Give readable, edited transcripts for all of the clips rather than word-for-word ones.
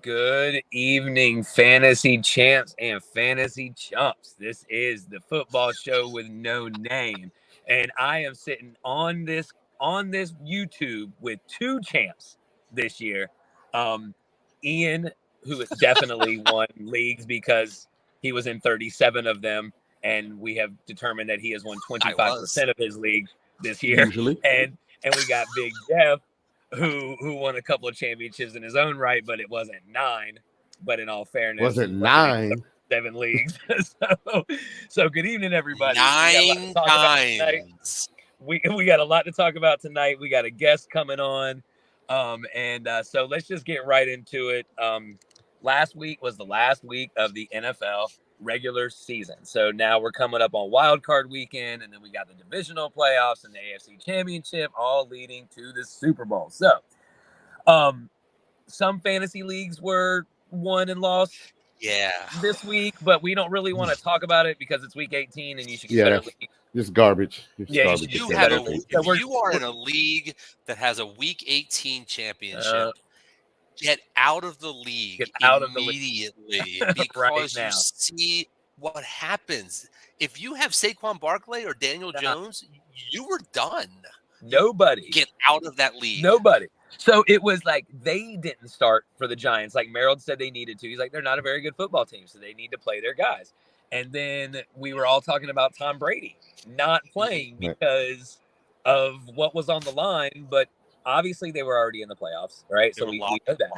Good evening, fantasy champs and fantasy chumps. This is the football show with no name, and I am sitting on this YouTube with two champs this year. Ian, who has definitely won leagues because he was in 37 of them, and we have determined that he has won 25% of his league this year. Usually. And we got Big Jeff, who won a couple of championships in his own right, but it wasn't 9. But in all fairness, Was it 9? 7 leagues. so good evening, everybody. 9 times. We got a lot to talk about tonight. We got a guest coming on, so let's just get right into it. Last week was the last week of the NFL regular season. So now we're coming up on wild card weekend, and then we got the divisional playoffs and the AFC Championship, all leading to the Super Bowl. So some fantasy leagues were won and lost this week, but we don't really want to talk about it because it's week 18 and you should get better league. Just garbage. If you are in a league that has a week 18 championship, get out of the league immediately because you see what happens. If you have Saquon Barkley or Daniel Jones, you were done. Nobody. Get out of that league. Nobody. So it was like they didn't start for the Giants like Merrill said they needed to. He's like, they're not a very good football team, so they need to play their guys. And then we were all talking about Tom Brady not playing because of what was on the line, but obviously they were already in the playoffs, right? So we know that.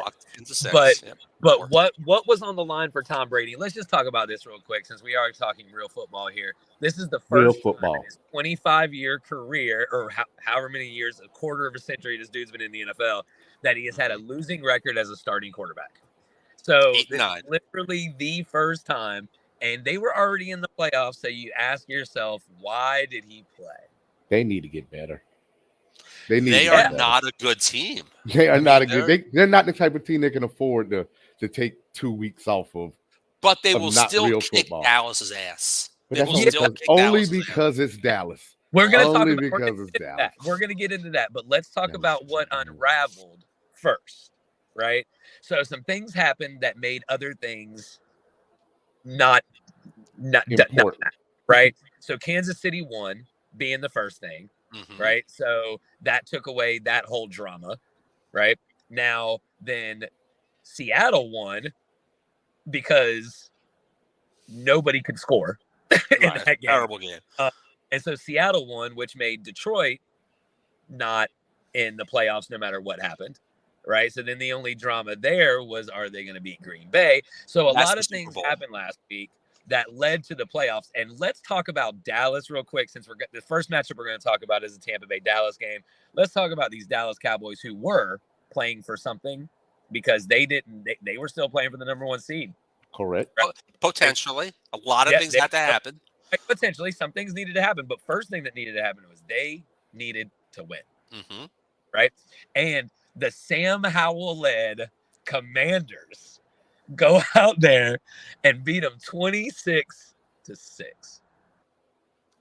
But what was on the line for Tom Brady? Let's just talk about this real quick since we are talking real football here. This is the first time in his 25-year career, or however many years, a quarter of a century this dude's been in the NFL, that he has had a losing record as a starting quarterback. So this is literally the first time, and they were already in the playoffs, so you ask yourself, why did he play? They need to get better. They are not a good team. They are not a good. They're not the type of team that can afford to take 2 weeks off of. But they will still kick Dallas's ass. Only because it's Dallas. We're going to get into that, but let's talk about what unraveled first, right? So some things happened that made other things not right. So Kansas City won, being the first thing. Mm-hmm. Right. So that took away that whole drama. Right now, then Seattle won because nobody could score in that game. Terrible game. And so Seattle won, which made Detroit not in the playoffs no matter what happened. Right. So then the only drama there was, are they going to beat Green Bay? So a lot of things happened last week that led to the playoffs. And let's talk about Dallas real quick, since the first matchup we're going to talk about is the Tampa Bay Dallas game. Let's talk about these Dallas Cowboys who were playing for something because they were still playing for the number 1 seed. Correct. Right? Potentially. A lot of things had to happen. Potentially some things needed to happen. But first thing that needed to happen was they needed to win. Mm-hmm. Right. And the Sam Howell-led Commanders go out there and beat them 26-6.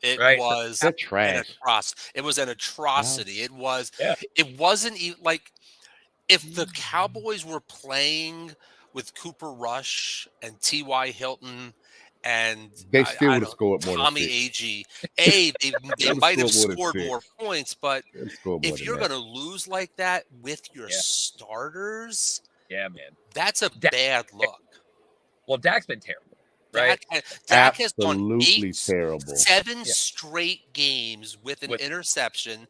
It was It was an atrocity. Wow. It wasn't even like if the Cowboys were playing with Cooper Rush and T.Y. Hilton and they still would have scored more. Tommy Agee. They might have scored more points, but if you're going to lose like that with your starters, yeah, man, that's a bad look. Well, Dak's been terrible, right? Dak has gone terrible. 7 straight games with an interception.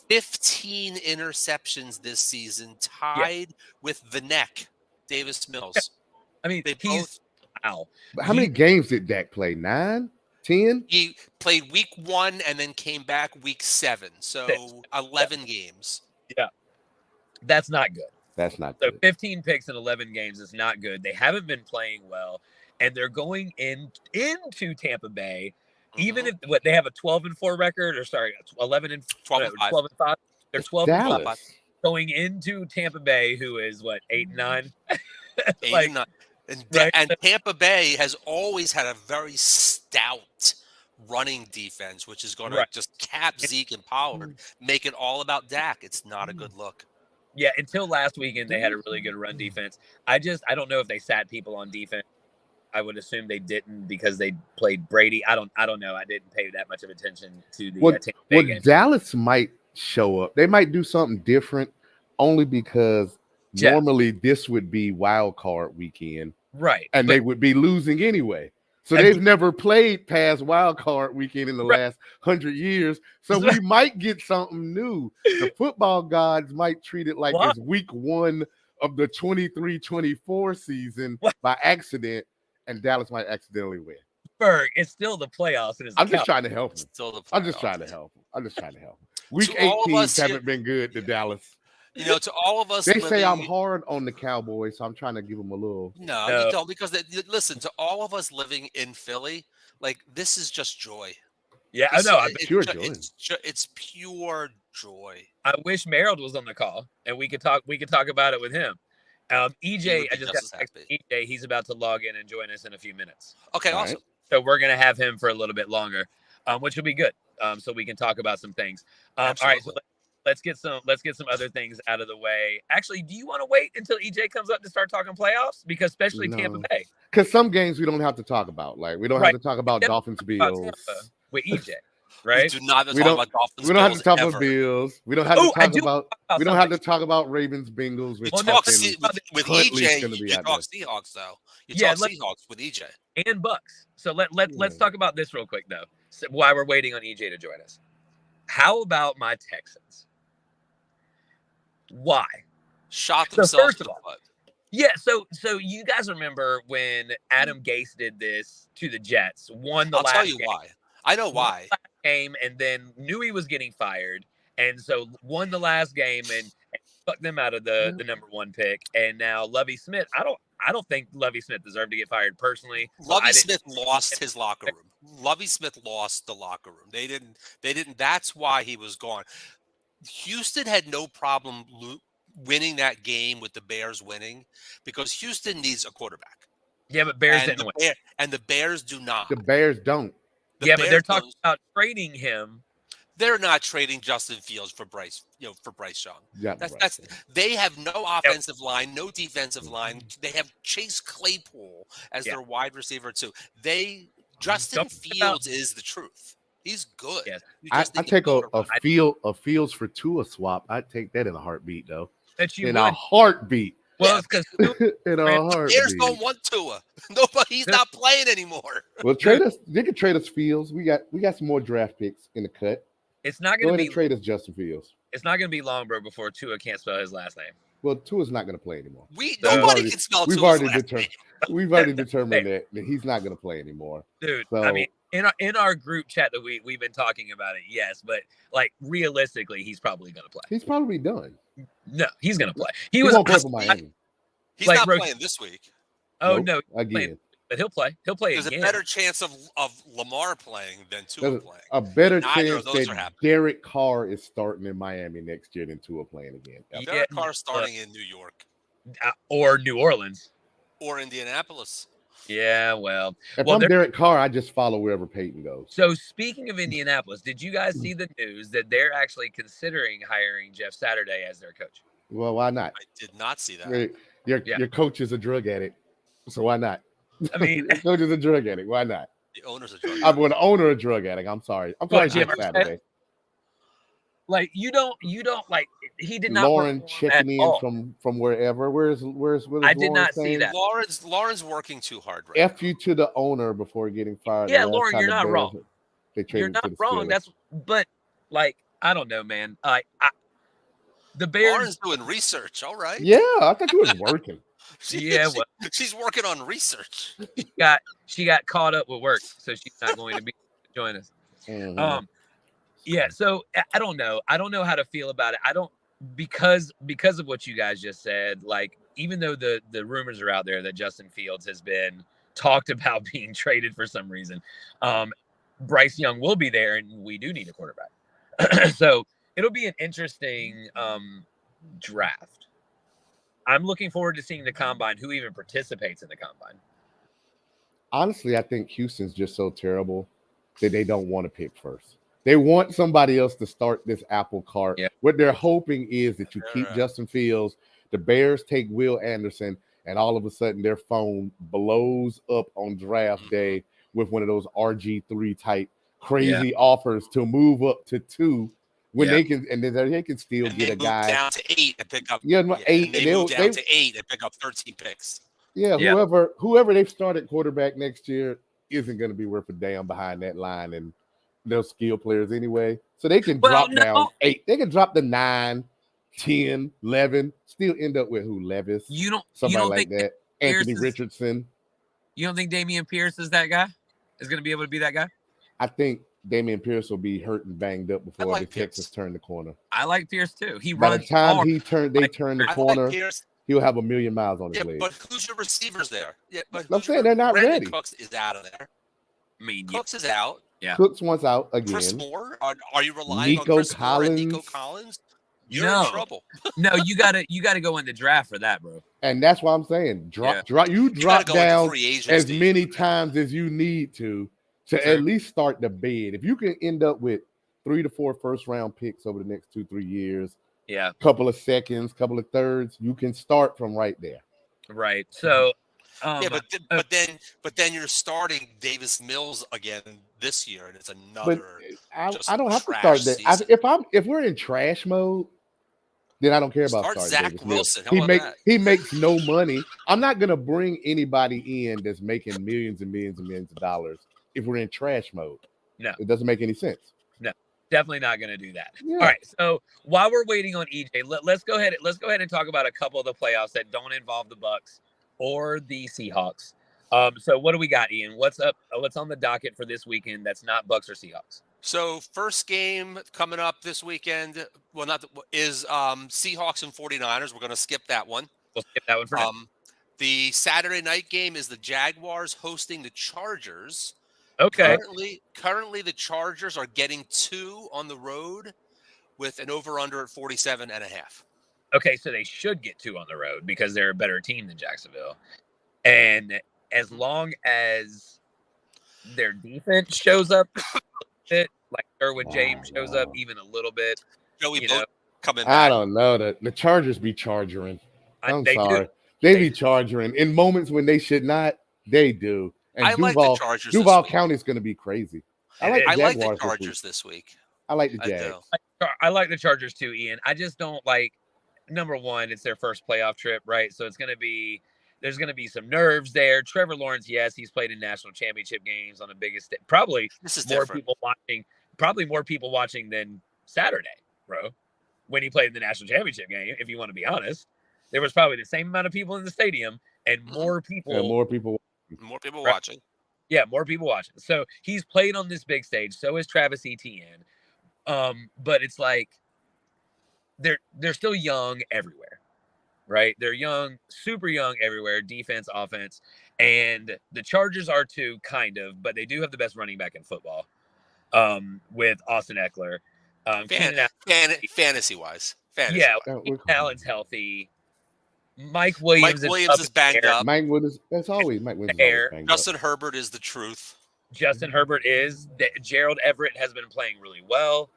15 interceptions this season, tied with the neck, Davis Mills. I mean, How many games did Dak play? 9, 10? He played week 1 and then came back week 7. So 11 games. Yeah, that's not good. That's not good. So 15 picks in 11 games is not good. They haven't been playing well, and they're going into Tampa Bay. Mm-hmm. Even if they have a 12-4 record, or 11 12 and 5. They're 12 and 5 going into Tampa Bay, who is 8 and 9. 8 and 9. And Tampa Bay has always had a very stout running defense, which is going to just cap Zeke and Pollard, make it all about Dak. It's not a good look. Yeah, until last weekend, they had a really good run defense. I don't know if they sat people on defense. I would assume they didn't because they played Brady. I don't know. I didn't pay that much of attention to the Tampa Bay game. Dallas might show up. They might do something different only because normally this would be wild card weekend. Right. And they would be losing anyway. So they've never played past wild card weekend in the last 100 years. So we might get something new. The football gods might treat it like it's week 1 of the 23-24 season by accident, and Dallas might accidentally win. Berg, it's still the playoffs. I'm just trying to help him. I'm just trying to help him. Week 18 haven't been good to Dallas. You know, to all of us, they say I'm hard on the Cowboys, so I'm trying to give them a little. No, you don't, because listen, to all of us living in Philly, like, this is just joy. Yeah, I know. It's pure joy. It's pure joy. I wish Merrill was on the call and we could talk about it with him. EJ, I just got text EJ. He's about to log in and join us in a few minutes. Okay, awesome. Right. So we're gonna have him for a little bit longer, which will be good. So we can talk about some things. All right, so let's get some other things out of the way. Actually, do you want to wait until EJ comes up to start talking playoffs? Because especially Tampa Bay. Because some games we don't have to talk about. Like we don't have to talk about Dolphins Bills with EJ. Right? We do not have to talk about Dolphins. We don't have to talk about Bills. We don't have to talk about. We don't have to talk about Ravens Bengals. With EJ, you talk Seahawks though. You talk Seahawks with EJ and Bucks. So let's talk about this real quick though. So while we're waiting on EJ to join us, how about my Texans? Why? Shot themselves in the butt. Yeah, so you guys remember when Adam Gase did this to the Jets? Won the last game. I'll tell you why. I know why. Game and then knew he was getting fired, and so won the last game and fucked them out of the number 1 pick. And now Lovie Smith, I don't think Lovie Smith deserved to get fired personally. Lovie Smith lost his locker room. Lovie Smith lost the locker room. They didn't. That's why he was gone. Houston had no problem winning that game with the Bears winning because Houston needs a quarterback. Yeah, but Bears didn't win. And the Bears do not. The Bears don't. But they're talking about trading him. They're not trading Justin Fields for Bryce Young. Yeah, they have no offensive line, no defensive line. They have Chase Claypool as their wide receiver too. Justin Fields is the truth. He's good. Yes. I take a Fields for Tua swap. I'd take that in a heartbeat though. In a heartbeat. Well, it's because the Bears don't want Tua. He's not playing anymore. Well, trade us. They could trade us Fields. We got some more draft picks in the cut. It's not going to be trade us Justin Fields. It's not going to be long, bro, before Tua can't spell his last name. Well, Tua's not going to play anymore. Nobody can spell Tua's last name. We've already determined that he's not going to play anymore. Dude, so, I mean, in our group chat that we've been talking about it, yes, but like realistically, he's probably going to play. He's probably done. No, he's going to play. He won't play for Miami. He's not playing this week. Oh no, again. But he'll play. He'll play. There's a better chance of Lamar playing than Tua playing. A better chance that Derek Carr is starting in Miami next year than Tua playing again. Derek Carr starting in New York, or New Orleans, or Indianapolis. Yeah, well, if I'm Derek Carr, I just follow wherever Peyton goes. So speaking of Indianapolis, did you guys see the news that they're actually considering hiring Jeff Saturday as their coach? Well, why not? I did not see that. Your coach is a drug addict, so why not? I mean, your coach is a drug addict. Why not? The owner's a drug addict. I'm an owner a drug addict. I'm sorry. Jeff Saturday. Like you don't like he did not. Lauren checking in from wherever. Where's I did not see that. Lauren's working too hard right now. You to the owner before getting fired. Yeah, Lauren, you're not wrong. You're not wrong. But like I don't know, man. The Bears. Lauren's doing research. All right. Yeah, I thought you was working. She's working on research. She got caught up with work, so she's not going to be join us. Mm-hmm. Yeah, so I don't know. I don't know how to feel about it. I don't because of what you guys just said. Like, even though the rumors are out there that Justin Fields has been talked about being traded for some reason, Bryce Young will be there, and we do need a quarterback. So it'll be an interesting draft. I'm looking forward to seeing the combine. Who even participates in the combine? Honestly, I think Houston's just so terrible that they don't want to pick first. They want somebody else to start this apple cart. Yeah. What they're hoping is that you keep Justin Fields, the Bears take Will Anderson, and all of a sudden their phone blows up on draft day with one of those RG3 type crazy offers to move up to 2 when they can, and then they can still get a guy down to 8 and pick up 8. And they move down to 8 and pick up 13 picks. Yeah, whoever they've started quarterback next year isn't going to be worth a damn behind that line, and they're skill players anyway. So they can drop down 8. They can drop the 9, 10, 11, still end up with who? Levis. Somebody like that. Anthony Richardson. You don't think Dameon Pierce is that guy? Is going to be able to be that guy? I think Dameon Pierce will be hurt and banged up before the Texans turn the corner. I like Pierce too. By the time they turn the corner, he'll have 1,000,000 miles on his leg. But who's your receivers there? Yeah, but I'm saying they're not ready. Cooks is out of there. I mean, Cooks is out. Yeah. Cooks wants out again. Chris Moore? Are you relying on Chris Moore and Nico Collins? You're in trouble. No, you gotta go in the draft for that, bro. And that's why I'm saying drop down as many times as you need to at least start the bid. If you can end up with 3 to 4 first-round picks over the next 2-3 years, couple of seconds, couple of thirds, you can start from right there. Right. So but then you're starting Davis Mills again this year, and it's another. But I don't have to start that. If we're in trash mode, then I don't care about starting Zach Davis Wilson. Mills. He makes no money. I'm not gonna bring anybody in that's making millions and millions and millions of dollars if we're in trash mode. No, it doesn't make any sense. No, definitely not gonna do that. Yeah. All right. So while we're waiting on EJ, let's go ahead and talk about a couple of the playoffs that don't involve the Bucs or the Seahawks. So what do we got, Ian? What's up? What's on the docket for this weekend that's not Bucs or Seahawks? So first game coming up this weekend, is Seahawks and 49ers. We're going to skip that one. We'll skip that one for now. The Saturday night game is the Jaguars hosting the Chargers. Okay. Currently the Chargers are getting 2 on the road with an over-under at 47.5. Okay, so they should get 2 on the road because they're a better team than Jacksonville. And as long as their defense shows up bit, like Derwin James shows up even a little bit. Joey Boat coming back. I don't know. The Chargers be chargering. I'm sorry. They be chargering. In moments when they should not, they do. And I like the Chargers. Duval County is going to be crazy. I like the Chargers this week. I like the Jags. I like the Chargers too, Ian. I just don't like, number one, it's their first playoff trip, right? So there's going to be some nerves there. Trevor Lawrence, yes, he's played in national championship games on the biggest stage. Probably more people watching than Saturday, bro, when he played in the national championship game, if you want to be honest. There was probably the same amount of people in the stadium and more people watching. Yeah, more people watching. So he's played on this big stage. So is Travis Etienne. But it's like they're still young everywhere. Right? They're young, super young everywhere, defense, offense. And the Chargers are too, kind of, but they do have the best running back in football with Austin Eckler. Fantasy-wise. Yeah, Allen's healthy. Mike Williams is banged up. Mike Williams, that's always Mike Williams. Justin Herbert is the truth. Justin Herbert is. Gerald Everett has been playing really well.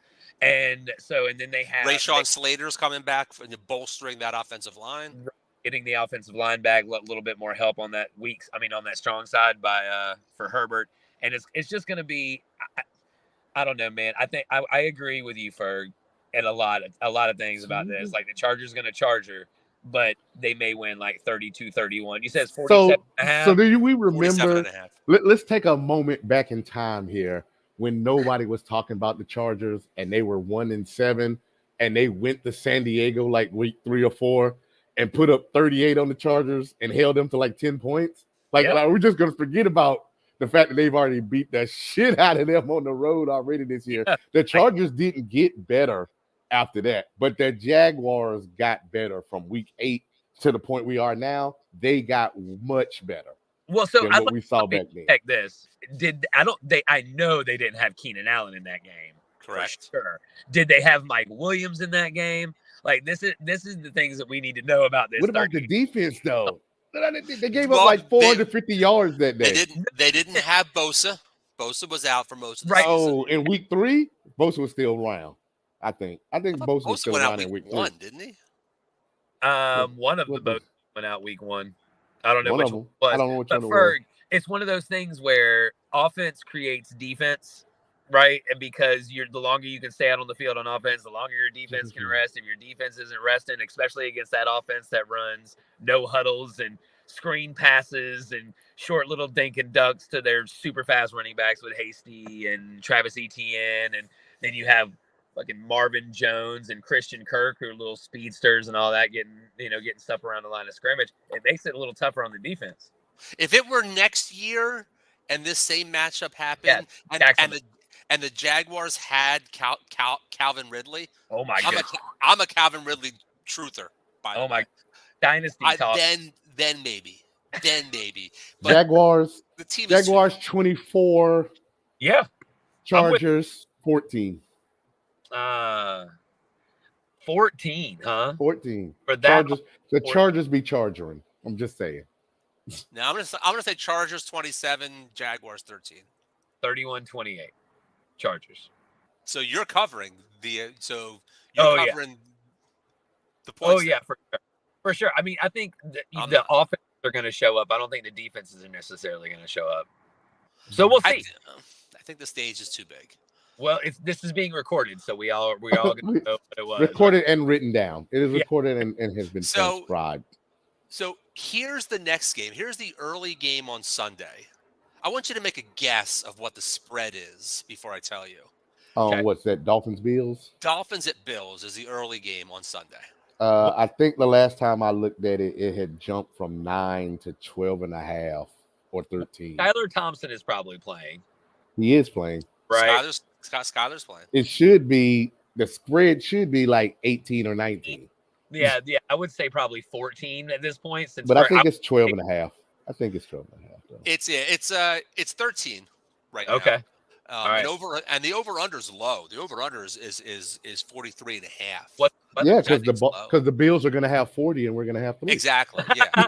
And then they have Rashawn Slater's coming back and bolstering that offensive line, getting the offensive line back, a little bit more help on that on that strong side for Herbert. And it's just going to be, I don't know, man. I think I agree with you, Ferg, and a lot of things about this. Like the Chargers going to Charger, but they may win like 32-31. You said it's 47.5. So do we remember? Let's take a moment back in time here, when nobody was talking about the Chargers and they were 1-7 and they went to San Diego like week 3 or 4 and put up 38 on the Chargers and held them to like 10 points. Like we're just going to forget about the fact that they've already beat the shit out of them on the road already this year. Yeah. The Chargers didn't get better after that, but the Jaguars got better from week 8 to the point we are now. They got much better. Well, so we saw back then. Check this. I know they didn't have Keenan Allen in that game. Correct. Sure. Did they have Mike Williams in that game? Like this is the things that we need to know about this. What about the defense though? They gave up like 450 yards that day. They didn't have Bosa. Bosa was out for most of the season. Oh, in week 3, Bosa was still around. I think Bosa was still went around out in week 1, 3, didn't he? One of the boats went out week 1. I don't know which one it was. I don't know which one it was. Ferg, it's one of those things where offense creates defense, right? And because the longer you can stay out on the field on offense, the longer your defense can rest. If your defense isn't resting, especially against that offense that runs no huddles and screen passes and short little dink and ducks to their super fast running backs with Hasty and Travis Etienne, and then you have fucking Marvin Jones and Christian Kirk, who are little speedsters and all that, getting stuff around the line of scrimmage. It makes it a little tougher on the defense. If it were next year and this same matchup happened, and the Jaguars had Calvin Ridley, oh my god, I'm a Calvin Ridley truther. By the way, dynasty talk. Then maybe. But Jaguars. The team Jaguars 24. Yeah. Chargers 14. 14, huh? 14 for that. The Chargers be charging. I'm just saying. Now I'm gonna say Chargers 27, Jaguars 13. 31-28, Chargers. So you're covering the covering the points. Oh yeah, for sure. I mean, I think the offense are going to show up. I don't think the defenses are necessarily going to show up. So we'll see. I think the stage is too big. Well, this is being recorded, so we all going to know what it was. Recorded and written down. It is recorded and has been transcribed. So here's the next game. Here's the early game on Sunday. I want you to make a guess of what the spread is before I tell you. What's that? Dolphins Bills? Dolphins at Bills is the early game on Sunday. I think the last time I looked at it, it had jumped from 9 to 12.5 or 13. Skylar Thompson is probably playing. He is playing. Right. Skylar's playing. It should be, the spread should be like 18 or 19. Yeah, I would say probably 14 at this point. But I think it's 12.5. I think it's 12.5. It's 13 right now. Okay. All right. And the over-under is low. The over-under is 43.5. Yeah, because the Bills are going to have 40 and we're going to have 3. Exactly. Yeah.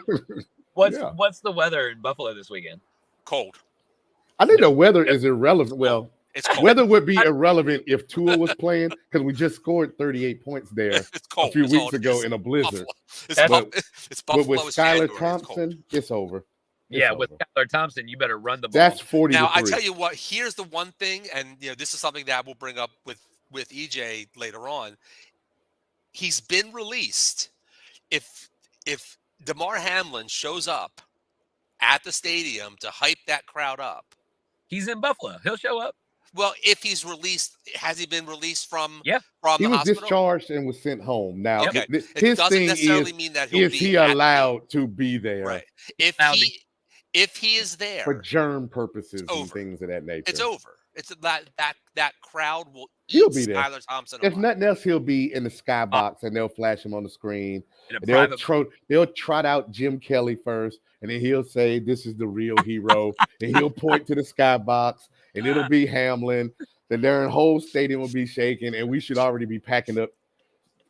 What's the weather in Buffalo this weekend? Cold. I think the weather is irrelevant. Well, it's cold. Weather would be irrelevant if Tua was playing because we just scored 38 points there a few weeks ago in a blizzard. Buffalo. But with Skylar Thompson, it's over. With Skylar Thompson, you better run the ball. That's 40. Now I tell you what. Here's the one thing, and this is something that we'll bring up with EJ later on. He's been released. If DeMar Hamlin shows up at the stadium to hype that crowd up, he's in Buffalo. He'll show up. Well, if he's released, has he been released from? Yeah, from he the was hospital? Discharged and was sent home. Now, his thing mean that is he allowed to be there? Right. If he is there for germ purposes and things of that nature, it's over. It's that crowd will. He'll be there. Skylar Thompson. If nothing else, he'll be in the skybox and they'll flash him on the screen. They'll trot out Jim Kelly first, and then he'll say, "This is the real hero," and he'll point to the skybox, and it'll be Hamlin. The darn whole stadium will be shaking, and we should already be packing up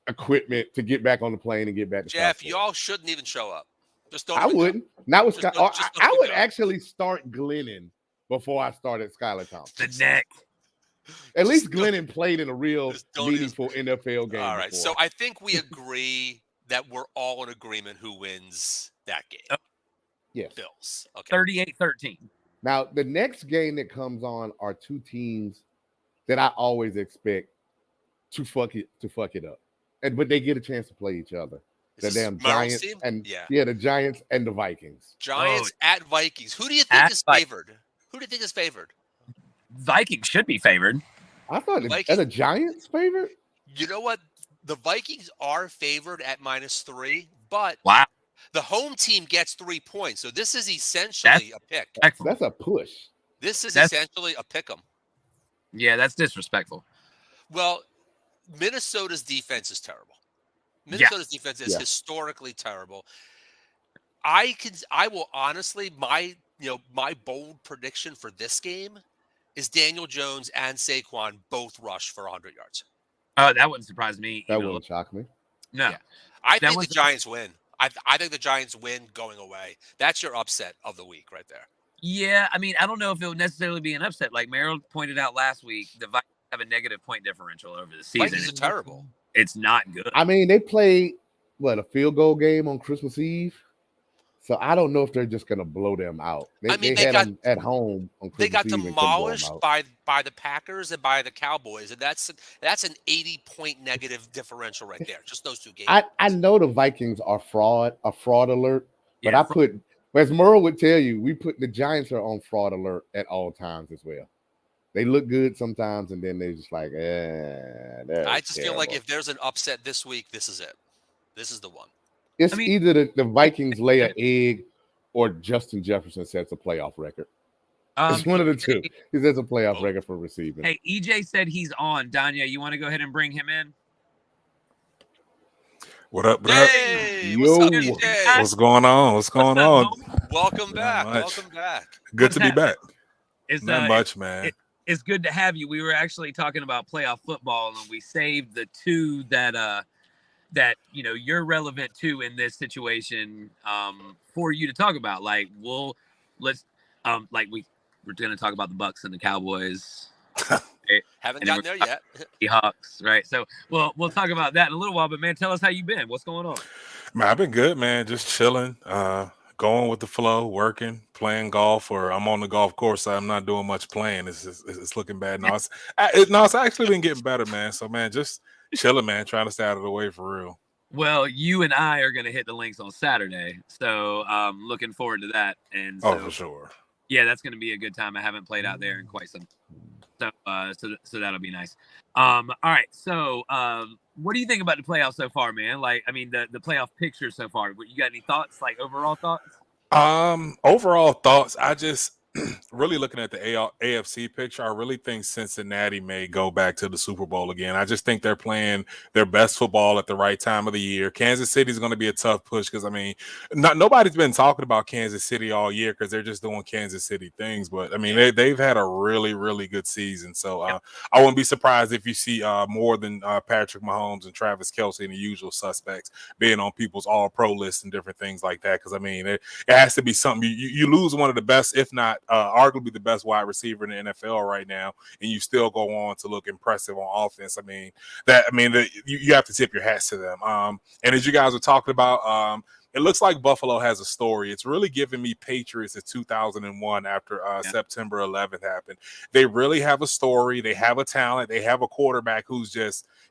equipment to get back on the plane and get back to Jeff. Y'all shouldn't even show up. Just don't. I wouldn't. Not with Sky. I would actually start Glennon before I started Skylar Thompson. The neck. At least Glennon played in a real meaningful NFL game. All right. Before. So I think we agree that we're all in agreement who wins that game. Yes. Bills. Okay. 38-13. Now, the next game that comes on are two teams that I always expect to fuck it up. But they get a chance to play each other. The damn Giants and the Giants and the Vikings. Giants at Vikings. Who do you think is favored? Who do you think is favored? Vikings should be favored. I thought the Giants favored. You know what? The Vikings are favored at -3, but the home team gets 3 points. So this is essentially a pick. That's a push. This is essentially a pick 'em. Yeah, that's disrespectful. Well, Minnesota's defense is terrible. Minnesota's defense is historically terrible. I will honestly, my bold prediction for this game is Daniel Jones and Saquon both rush for 100 yards. Oh, that wouldn't surprise me. That wouldn't shock me. No. Yeah. I think the Giants win. I think the Giants win going away. That's your upset of the week right there. Yeah, I mean, I don't know if it would necessarily be an upset. Like Merrill pointed out last week, the Vikings have a negative point differential over the season. Vikings are terrible. It's not good. I mean, they played a field goal game on Christmas Eve. So I don't know if they're just going to blow them out. They had them at home on Christmas Eve. They got demolished by the Packers and by the Cowboys, and that's an 80-point negative differential right there. Just those two games. I know the Vikings are a fraud alert, but I put, as Merle would tell you, we put the Giants are on fraud alert at all times as well. They look good sometimes, and then they're just like, I just feel like if there's an upset this week, this is it. This is the one. It's either the Vikings lay an egg or Justin Jefferson sets a playoff record. It's one of the two. He sets a playoff record for receiving. Hey, EJ said he's on. Danya, you want to go ahead and bring him in? What up? Hey, what's up, EJ? What's going on? What's going on? Welcome back. Welcome back. Good to be back. It's not much, man. It's good to have you. We were actually talking about playoff football, and we saved the two that you're relevant to in this situation for you to talk about. Like we're going to talk about the Bucks and the Cowboys. Haven't gotten there yet. The Hawks, right? So we'll talk about that in a little while. But man, tell us how you been. What's going on? Man, I've been good, man. Just chilling, going with the flow, working, playing golf, or I'm on the golf course. So I'm not doing much playing. It's looking bad now. It's actually been getting better, man. So man, just chilling, man, trying to stay out of the way for real. Well, you and I are going to hit the links on Saturday, so looking forward to that. And so, for sure. Yeah, that's going to be a good time. I haven't played out there in quite some, so that'll be nice. All right, so what do you think about the playoffs so far, man? Like, I mean, the playoff picture so far. You got any thoughts? Like overall thoughts? Overall thoughts. I just really looking at the AFC picture, I really think Cincinnati may go back to the Super Bowl again. I just think they're playing their best football at the right time of the year. Kansas City is going to be a tough push because, I mean, nobody's been talking about Kansas City all year because they're just doing Kansas City things. But, I mean, they've had a really, really good season. So I wouldn't be surprised if you see more than Patrick Mahomes and Travis Kelce and the usual suspects being on people's all-pro lists and different things like that. Because, I mean, it has to be something. You lose one of the best, if not arguably the best wide receiver in the NFL right now, and you still go on to look impressive on offense. You have to tip your hats to them. And as you guys were talking about, it looks like Buffalo has a story. It's really giving me Patriots of 2001 after September 11th happened. They really have a story. They have a talent. They have a quarterback who's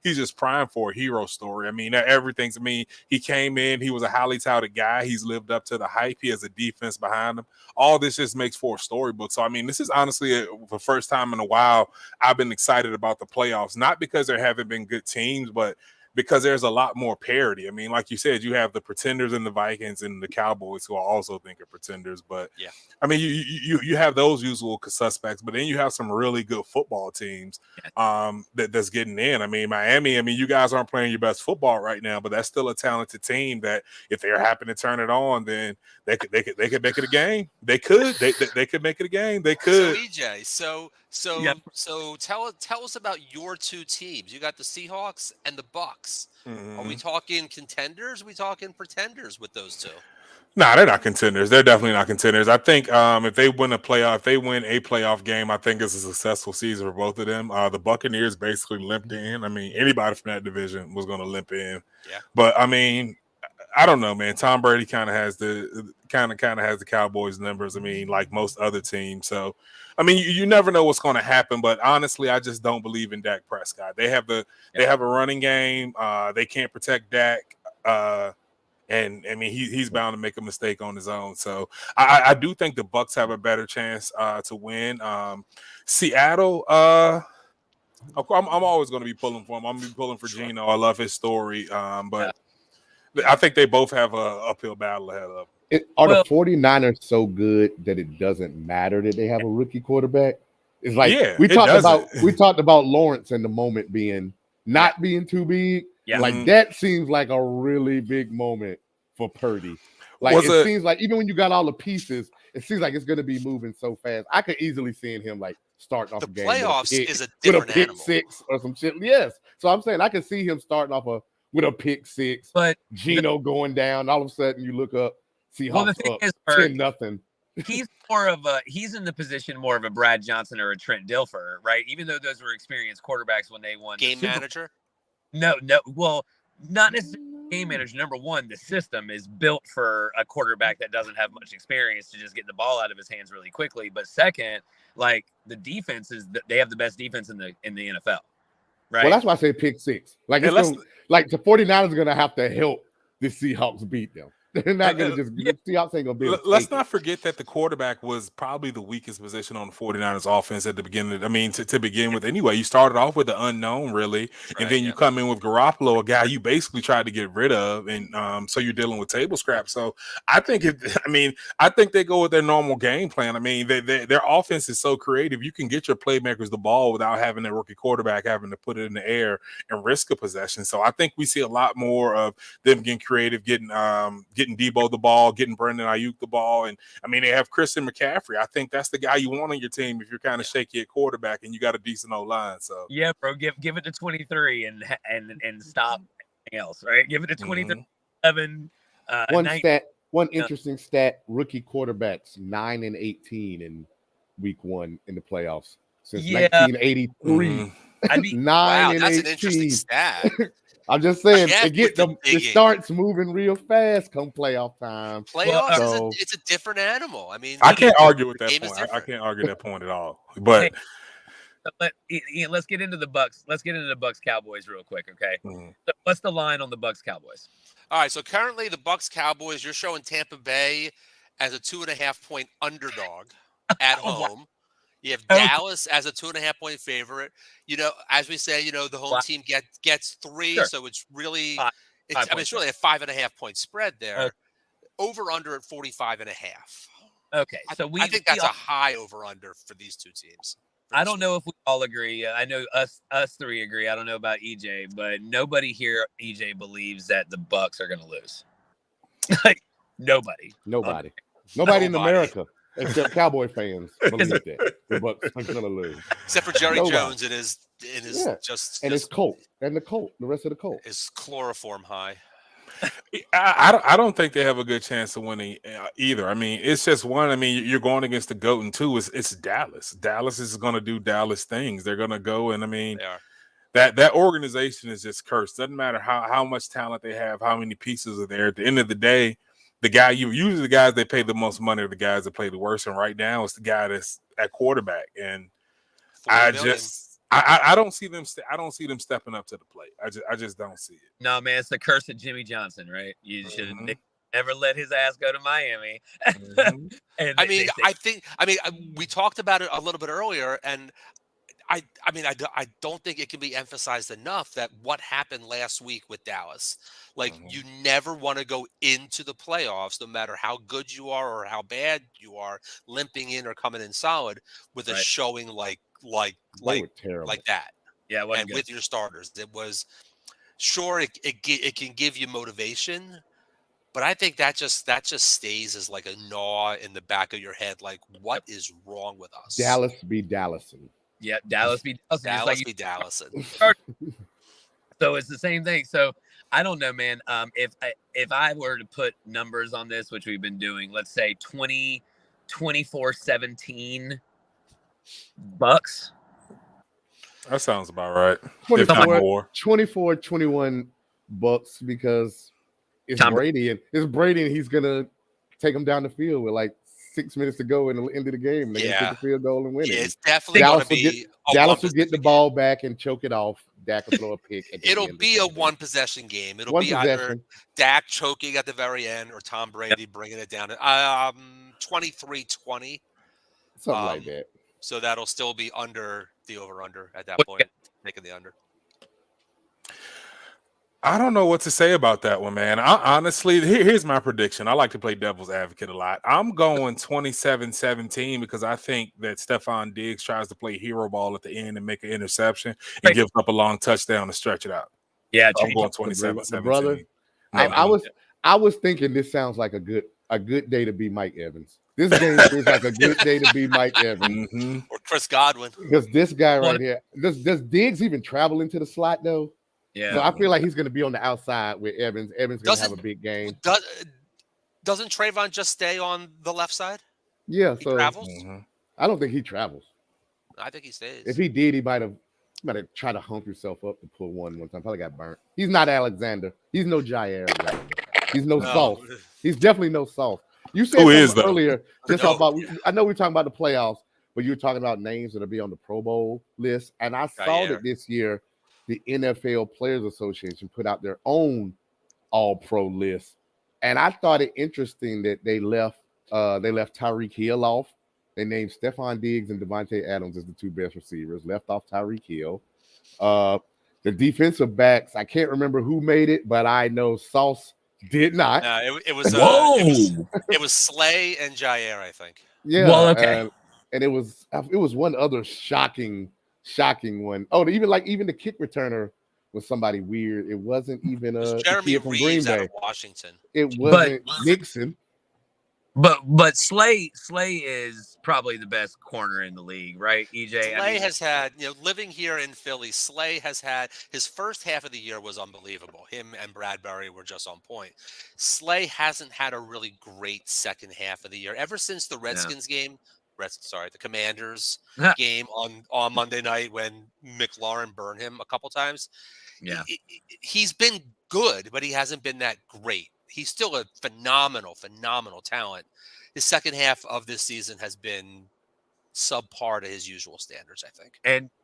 he's just primed for a hero story. I mean, he came in, he was a highly touted guy. He's lived up to the hype. He has a defense behind him. All this just makes for a storybook. So, I mean, this is honestly the first time in a while I've been excited about the playoffs, not because there haven't been good teams, but because there's a lot more parity. I mean, like you said, you have the pretenders and the Vikings and the Cowboys, who I also think are pretenders. But yeah, I mean, you have those usual suspects, but then you have some really good football teams that's getting in. I mean, Miami. I mean, you guys aren't playing your best football right now, but that's still a talented team that if they're happy to turn it on, then they could make it a game. They could make it a game. They could. So EJ, so tell us about your two teams. You got the Seahawks and the Bucks. Mm-hmm. Are we talking contenders? Are we talking pretenders with those two? No, they're not contenders. They're definitely not contenders. I think if they win a playoff game, I think it's a successful season for both of them. The Buccaneers basically limped in. I mean, anybody from that division was going to limp in. Yeah. But I mean, I don't know, man. Tom Brady kind of has the Cowboys numbers. I mean, like most other teams. So, I mean, you never know what's going to happen. But honestly, I just don't believe in Dak Prescott. They have a running game. They can't protect Dak. And I mean, he's bound to make a mistake on his own. So I do think the Bucks have a better chance to win. Seattle. I'm always going to be pulling for him. I'm going to be pulling for Geno. I love his story. But I think they both have a uphill battle ahead of them. The 49ers so good that it doesn't matter that they have a rookie quarterback? It's like we talked about Lawrence and the moment being not being too big. Yeah. Like that seems like a really big moment for Purdy. Like it seems like even when you got all the pieces, it seems like it's going to be moving so fast. I could easily see him like starting off the a game playoffs is a different pick animal. 6 or some shit. Yes, so I'm saying I can see him starting off with a pick 6, but Geno going down. All of a sudden, you look up, Seahawks up 10-0. he's in the position more of a Brad Johnson or a Trent Dilfer, right? Even though those were experienced quarterbacks when they won game manager. No, well, not necessarily game manager. Number one, the system is built for a quarterback that doesn't have much experience to just get the ball out of his hands really quickly. But second, like the defense they have the best defense in the NFL, right? Well, that's why I say pick six. Like the 49ers are gonna have to help the Seahawks beat them. They're not going to just the Seahawks ain't going to be. Let's not forget that the quarterback was probably the weakest position on the 49ers offense at the beginning. To begin with, anyway, you started off with the unknown, really, and then you come in with Garoppolo, a guy you basically tried to get rid of, and so you're dealing with table scraps. So I think they go with their normal game plan. I mean, their offense is so creative. You can get your playmakers the ball without having their rookie quarterback having to put it in the air and risk a possession. So I think we see a lot more of them getting creative, getting Debo the ball, getting Brandon Ayuk the ball. And I mean, they have Christian McCaffrey. I think that's the guy you want on your team if you're kind of shaky at quarterback and you got a decent O-line. So yeah, bro, give it to 23 and stop anything else, right? Give it to 23, 11. One interesting stat: rookie quarterbacks 9-18 in week 1 in the playoffs since 1983. I mean, wow, that's an interesting stat. I'm just saying, it starts moving real fast come playoff time. Playoffs, it's a different animal. I mean, I can't argue with that point. I can't argue that point at all. But let's get into the Bucks. Let's get into the Bucks Cowboys real quick, okay? So what's the line on the Bucks Cowboys? All right, so currently the Bucks Cowboys, you're showing Tampa Bay as a 2.5-point underdog at home. Wow. You have Dallas as a 2.5-point favorite. You know, as we say, the home team gets 3, so it's really it's really a 5.5-point spread there. Over under at 45.5. Okay, so I think that's a high over under for these two teams. I don't know if we all agree. I know us three agree. I don't know about EJ, but nobody here, EJ, believes that the Bucks are going to lose. Like nobody in America. Except Cowboy fans believe that the Bucks are gonna lose. Except for Jerry Jones, it is it's Colt and the rest of the Colt is chloroform high. I don't think they have a good chance of winning either. I mean, it's just one. I mean, you're going against the GOAT, and two, it's Dallas. Dallas is going to do Dallas things. They're going to go, and I mean, that organization is just cursed. Doesn't matter how much talent they have, how many pieces are there. At the end of the day, usually the guys they pay the most money are the guys that play the worst, and right now it's the guy that's at quarterback. And I don't see them. I don't see them stepping up to the plate. I just don't see it. No, man, it's the curse of Jimmy Johnson, right? You should never let his ass go to Miami. And we talked about it a little bit earlier, and I don't think it can be emphasized enough that what happened last week with Dallas. Like, you never want to go into the playoffs, no matter how good you are or how bad you are, limping in or coming in solid with a showing like that. Yeah, and with your starters, it was it can give you motivation, but I think that just stays as like a gnaw in the back of your head. Like, what is wrong with us? Dallas be Dallasin. Yeah, Dallas be Dallas. Dallas be Dallasin. So it's the same thing. So I don't know, man. If I were to put numbers on this, which we've been doing, let's say 24-17 Bucks. That sounds about right. 24-21 Bucks, because it's Brady and he's gonna take them down the field with like 6 minutes to go in the end of the game. They're gonna kick the field goal and win it. It's definitely Dallas will get the ball back and choke it off. Dak will throw a pick. It'll be a one-possession game. It'll be either Dak choking at the very end or Tom Brady bringing it down. 23-20. Something like that. So that'll still be under the over-under at that point, taking the under. I don't know what to say about that one, man. Honestly, here's my prediction. I like to play devil's advocate a lot. I'm going 27-17 because I think that Stephon Diggs tries to play hero ball at the end and make an interception and gives up a long touchdown to stretch it out. Yeah, so I'm going 27-17. Brother, I was thinking this sounds like a good day to be Mike Evans. This game feels like a good day to be Mike Evans or Chris Godwin, because this guy right here. Does Diggs even travel into the slot though? Yeah, so I feel like he's going to be on the outside with Evans. Evans going to have a big game. Doesn't Trayvon just stay on the left side? Yeah, He so travels. I don't think he travels. I think he stays. If he did, he might have tried to hump himself up to pull one time. Probably got burnt. He's not Alexander. He's no Jair Alexander. He's no Sauce. He's definitely no Sauce. You said Who something is, though? earlier just about. I know we're talking about the playoffs, but you were talking about names that'll be on the Pro Bowl list. And I saw that this year, the NFL Players Association put out their own All-Pro list, and I thought it interesting that they left Tyreek Hill off. They named Stephon Diggs and Devontae Adams as the two best receivers. Left off Tyreek Hill. The defensive backs, I can't remember who made it, but I know Sauce did not. It was Slay and Jair, I think. Yeah. Well, okay. And it was one other shocking one. Oh, even the kick returner was somebody weird. It wasn't even a Jeremy from Reeves Green Bay. out of Washington. It wasn't Nixon. But Slay is probably the best corner in the league, right? EJ. Slay has had, living here in Philly, Slay has had his first half of the year was unbelievable. Him and Bradbury were just on point. Slay hasn't had a really great second half of the year ever since the Redskins game. The Commanders game on Monday night when McLaurin burned him a couple times. Yeah, he's been good, but he hasn't been that great. He's still a phenomenal talent. His second half of this season has been subpar to his usual standards, I think.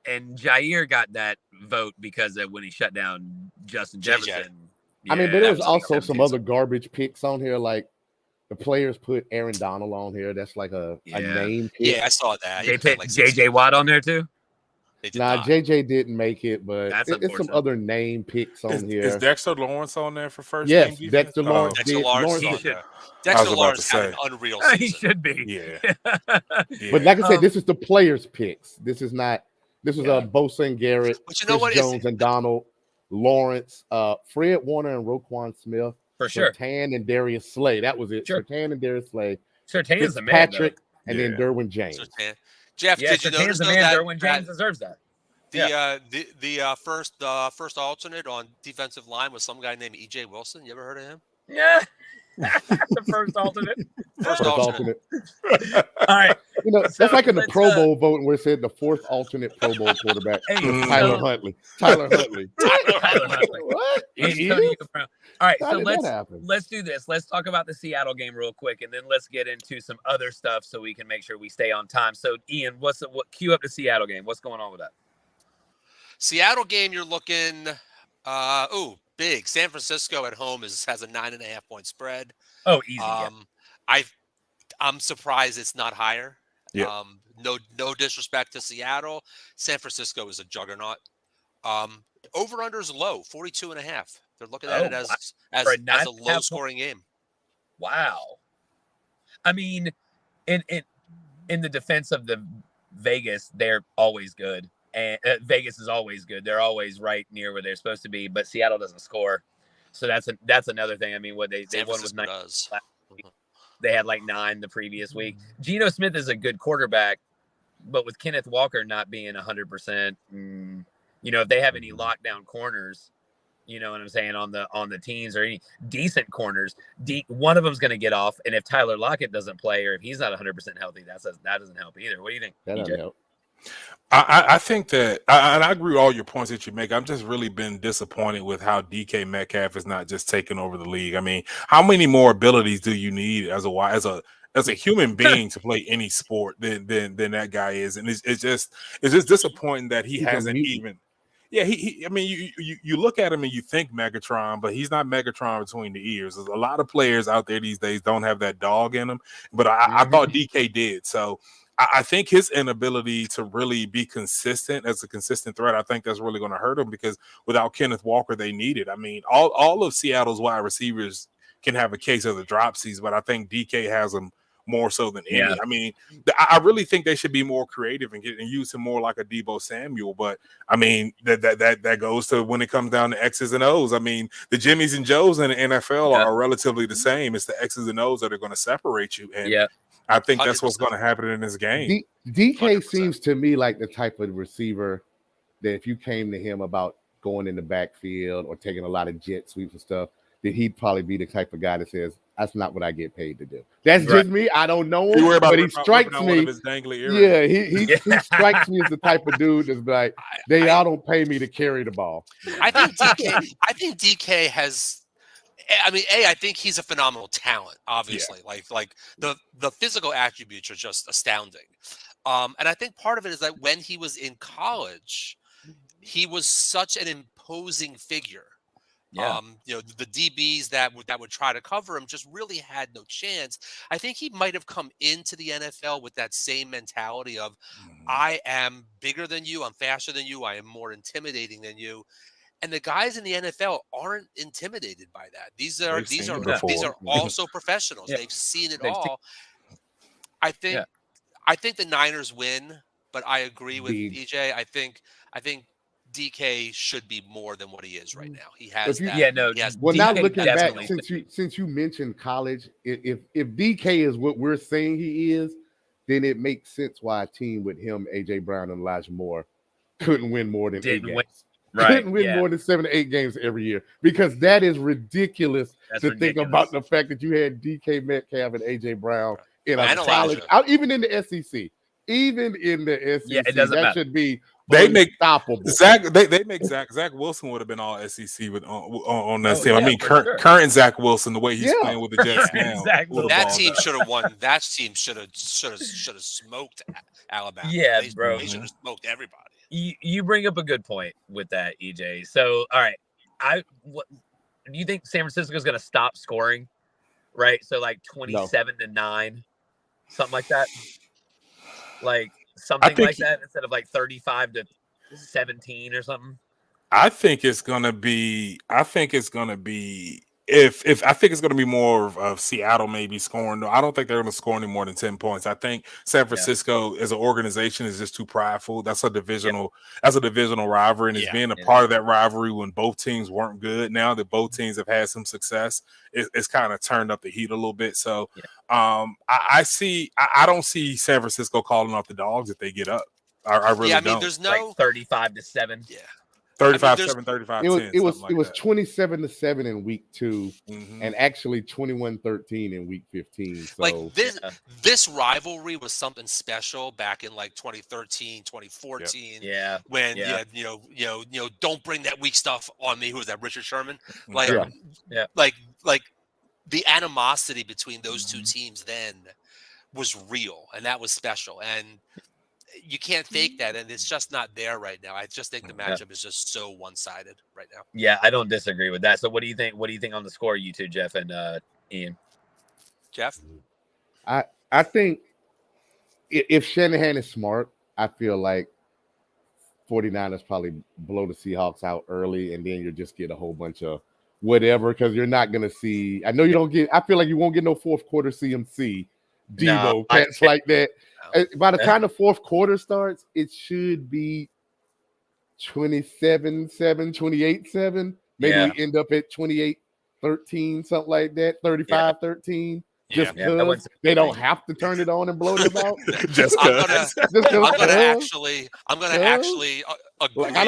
And Jair got that vote because of when he shut down Justin Jefferson. Yeah, I mean, but there was also some other garbage picks on here, like the players put Aaron Donald on here. That's like a name pick. Yeah, I saw that. They put JJ Watt on there too. JJ didn't make it, but it's some other name picks on here. Is Dexter Lawrence on there for first? Yes, Dexter Lawrence. Dexter Lawrence had an unreal season. He should be. Yeah. But like I said, this is the players' picks. This is not. This is Bosa and Garrett, Chris Jones and Donald, Lawrence, Fred Warner and Roquan Smith, for sure. Surtain and Darius Slay. That was it. Sure. Surtain and Darius Slay. Surtain is the man. Patrick and then Derwin James. Jeff, did you notice that Derwin James deserves that? The first alternate on defensive line was some guy named EJ Wilson. You ever heard of him? Yeah. The first alternate. First alternate. All right. That's like in the Pro Bowl voting where it said the fourth alternate Pro Bowl quarterback. Tyler Huntley. Tyler Huntley. What? All right, so let's do this. Let's talk about the Seattle game real quick, and then let's get into some other stuff so we can make sure we stay on time. So, Ian, cue up the Seattle game. What's going on with that? Seattle game, you're looking big. San Francisco at home has a 9.5-point spread. Oh, easy. I'm surprised it's not higher. Yeah. No disrespect to Seattle. San Francisco is a juggernaut. Over-under is low, 42.5. They're looking at it as a low-scoring game. Wow. I mean, in the defense of the Vegas, they're always good. And Vegas is always good. They're always right near where they're supposed to be, but Seattle doesn't score. So that's another thing. I mean, what they won with 9. They had like 9 the previous week. Geno Smith is a good quarterback, but with Kenneth Walker not being 100%, if they have any lockdown corners, you know what I'm saying, on the teams or any decent corners, one of them's going to get off. And if Tyler Lockett doesn't play or if he's not 100% healthy, that doesn't help either. What do you think? That doesn't help. I think that, and I agree with all your points that you make. I've just really been disappointed with how DK Metcalf is not just taking over the league. I mean, how many more abilities do you need as a human being to play any sport than that guy is? And it's just disappointing that he hasn't even. Yeah, I mean, you look at him and you think Megatron, but he's not Megatron between the ears. There's a lot of players out there these days don't have that dog in them, but I thought DK did. So I think his inability to really be consistent as a consistent threat, I think that's really going to hurt him because without Kenneth Walker, they need it. I mean, all of Seattle's wide receivers can have a case of the dropsies, but I think DK has them more so than any. I mean, I really think they should be more creative and use him more like a Deebo Samuel. But I mean, that goes to when it comes down to X's and O's. I mean, the Jimmies and Joes in the NFL are relatively the same. It's the X's and O's that are going to separate you. And I think that's 100%. What's going to happen in this game. DK 100%. Seems to me like the type of receiver that if you came to him about going in the backfield or taking a lot of jet sweeps and stuff, then he'd probably be the type of guy that says, "That's not what I get paid to do." That's just me. I don't know him, but he strikes me. One of his dangly earrings. Yeah, he strikes me as the type of dude that's like, y'all don't pay me to carry the ball. I think DK has. I mean, I think he's a phenomenal talent. Obviously, like the physical attributes are just astounding. And I think part of it is that when he was in college, he was such an imposing figure. Yeah. The DBs that would try to cover him just really had no chance. I think he might have come into the NFL with that same mentality of, I am bigger than you, I'm faster than you, I am more intimidating than you. And the guys in the NFL aren't intimidated by that. These are also professionals. Yeah. They've seen it all. I think the Niners win, but I agree with EJ. I think DK should be more than what he is right now. He has that. Well, now looking back, since you mentioned college, if DK is what we're saying he is, then it makes sense why a team with him, AJ Brown, and Elijah Moore couldn't win more than 8 games. Couldn't win more than 7 to 8 games every year, because that is ridiculous think about the fact that you had DK Metcalf and AJ Brown in a college, even in the SEC. Even in the SEC, it doesn't matter. Should be they make unstoppable. They make Zach Wilson would have been all SEC with on that team. I mean, current Zach Wilson, the way he's playing with the Jets now, that team should have won. That team should have smoked Alabama. Yeah, bro, they should have smoked everybody. You bring up a good point with that, EJ. So, all right, do you think San Francisco is going to stop scoring? Right, so like 27-9, something like that. Like something like that instead of like 35-17 or something. I think it's gonna be. I think it's gonna be. If I think it's going to be more of Seattle maybe scoring. No, I don't think they're going to score any more than 10 points. I think San Francisco as an organization is just too prideful. That's a divisional rivalry, and it's being a part of that rivalry when both teams weren't good. Now that both teams have had some success, it's kind of turned up the heat a little bit. So I don't see San Francisco calling off the Dogs if they get up. I really don't. I mean, there's no like 35-7. Yeah. 35-7, 35-10. It was 27-7 in week 2, and actually 21-13 in week 15. So like this rivalry was something special back in like 2013, 2014. Yeah. When don't bring that weak stuff on me. Who was that? Richard Sherman. Like the animosity between those two teams then was real, and that was special. And you can't fake that, and it's just not there right now. I just think the matchup is just so one-sided right now. Yeah, I don't disagree with that. So what do you think? What do you think on the score, you two, Jeff and Ian? Jeff? I think if Shanahan is smart, I feel like 49ers probably blow the Seahawks out early, and then you just get a whole bunch of whatever, because you're not going to see – I know you don't get – I feel like you won't get no fourth quarter CMC, Devo, cats like that. By the time the fourth quarter starts, it should be 27-7, 28-7. Maybe we end up at 28-13, something like that, 35-13. Just because they don't have to turn it on and blow them out. I'm gonna actually agree. Like, I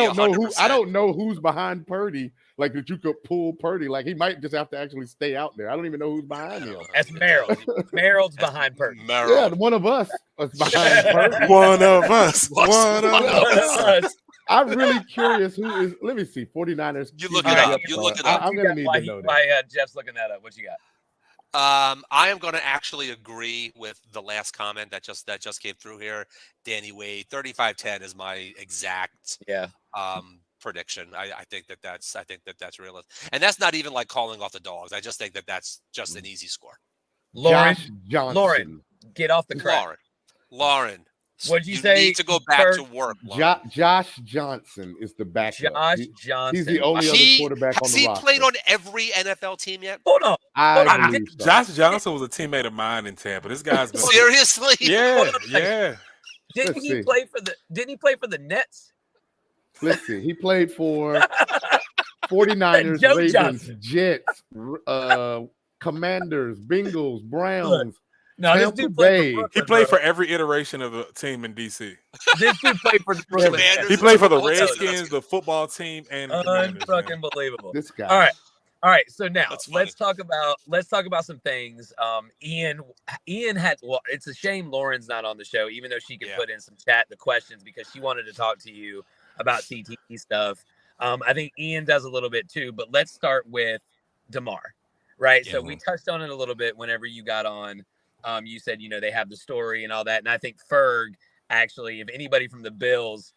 don't know who's behind Purdy. Like, that you could pull Purdy. Like, he might just have to actually stay out there. I don't even know who's behind him. That's Merrill. Merrill's behind Purdy. Yeah, one of us is behind Purdy. One of us. One of us. I'm really curious who is. Let me see. 49ers. You look it up. You look it up. I'm gonna need to know that. Jeff's looking that up. What you got? I am going to actually agree with the last comment that just came through here. Danny Wade, 35-10 is my exact prediction. I think that's realistic, and that's not even like calling off the Dogs. I just think that that's just an easy score. Lauren, Johnson. Get off the crap. Lauren. What'd you say? Need to go back to work. Josh Johnson is the backup. Johnson. He's the only other quarterback on the roster. Has he played on every NFL team yet? Hold on. I believe so. Josh Johnson was a teammate of mine in Tampa. This guy's been seriously. Yeah. Didn't he play for the Nets? Let's see. He played for 49ers, Ravens, Johnson. Jets, Commanders, Bengals, Browns. No, this dude played for Brooklyn, he played for every iteration of the team in DC. This dude played for the Brooklyn. He played for the Redskins, the football team, and unfucking believable. This guy. All All right, so now let's talk about some things. Ian had, well, it's a shame Lauren's not on the show, even though she can put in some chat the questions because she wanted to talk to you about CTE stuff. I think Ian does a little bit too, but let's start with DeMar, right? So we touched on it a little bit whenever you got on. You said, they have the story and all that. And I think Ferg, actually, if anybody from the Bills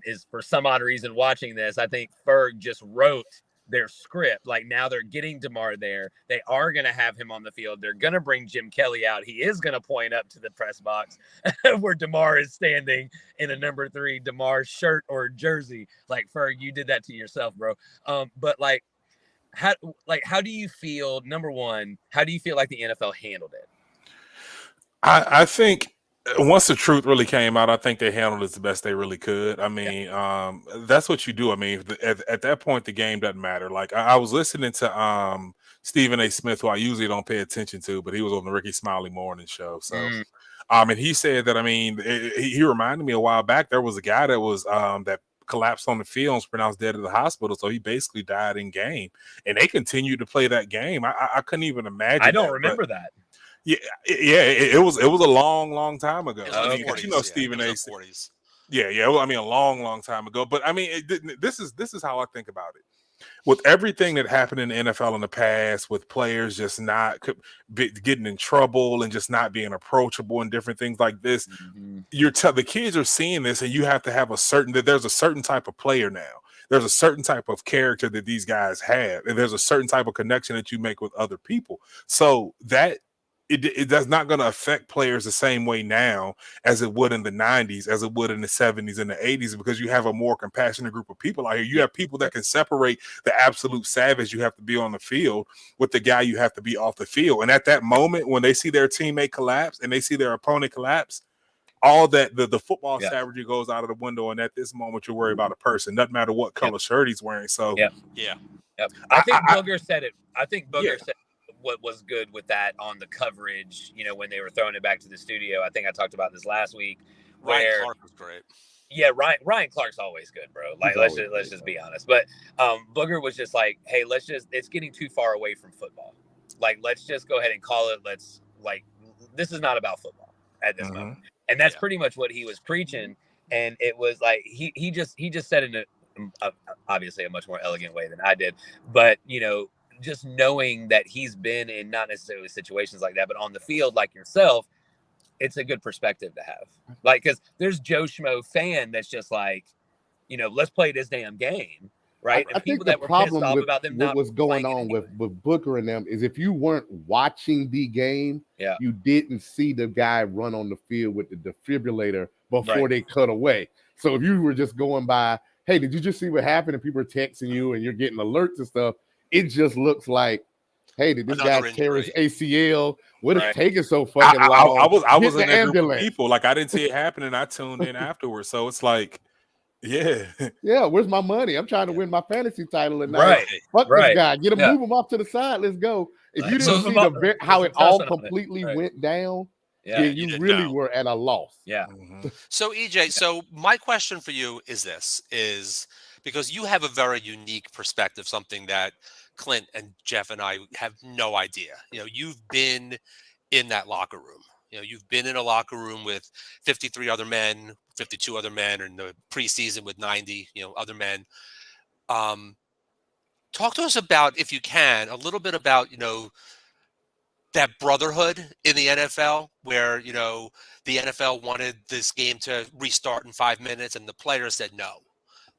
is for some odd reason watching this, I think Ferg just wrote their script. Like, now they're getting DeMar there. They are going to have him on the field. They're going to bring Jim Kelly out. He is going to point up to the press box where DeMar is standing in a number 3 DeMar shirt or jersey. Like, Ferg, you did that to yourself, bro. But how do you feel? Number one, how do you feel like the NFL handled it? I think once the truth really came out, I think they handled it the best they really could. I mean, that's what you do. I mean, at that point, the game doesn't matter. Like, I was listening to Stephen A. Smith, who I usually don't pay attention to, but he was on the Ricky Smiley Morning Show. So, and he said that, I mean, he reminded me a while back, there was a guy that was that collapsed on the field and was pronounced dead at the hospital. So he basically died in game, and they continued to play that game. I couldn't even imagine. I don't remember that. Yeah, it was a long time ago. I mean, 40s, Stephen A. 40s. Yeah. Well, I mean, a long time ago. But I mean, this is how I think about it. With everything that happened in the NFL in the past, with players just not getting in trouble and just not being approachable and different things like this, the kids are seeing this, and you have to have there's a certain type of player now. There's a certain type of character that these guys have, and there's a certain type of connection that you make with other people. So that it does not going to affect players the same way now as it would in the 90s, as it would in the 70s and the 80s, because you have a more compassionate group of people out here. You have people that can separate the absolute savage you have to be on the field with the guy you have to be off the field. And at that moment, when they see their teammate collapse and they see their opponent collapse, all that the football savagery goes out of the window. And at this moment, you're worried about a person, doesn't matter what color shirt he's wearing. So I think Booger said it. I think Booger said what was good with that on the coverage, when they were throwing it back to the studio. I think I talked about this last week. Ryan Clark was great. Yeah, Ryan Clark's always good, bro. Like, let's just be honest. But Booger was just like, hey, it's getting too far away from football. Like, let's just go ahead and call it. This is not about football at this moment. And that's pretty much what he was preaching. And it was like, he just said it in obviously a much more elegant way than I did. But, just knowing that he's been in not necessarily situations like that, but on the field like yourself, it's a good perspective to have. Like, because there's Joe Schmo fan that's just like, let's play this damn game, right? I think the problem with what was going on with Booker and them is if you weren't watching the game, you didn't see the guy run on the field with the defibrillator before they cut away. So if you were just going by, hey, did you just see what happened? And people are texting you and you're getting alerts and stuff, it just looks like, hey, did this guy tear his ACL? What is taking so fucking long? I was in that group of people. Like, I didn't see it happen, and I tuned in afterwards. So it's like, where's my money? I'm trying to win my fantasy title and fuck this guy. Move him off to the side. Let's go. If you didn't see how it all completely went down, then you really were at a loss. So EJ, so my question for you is this: because you have a very unique perspective, something that Clint and Jeff and I have no idea. You've been in that locker room. You've been in a locker room with 53 other men, 52 other men, or in the preseason with 90, other men. Talk to us about, if you can, a little bit about, that brotherhood in the NFL where, the NFL wanted this game to restart in 5 minutes and the players said no.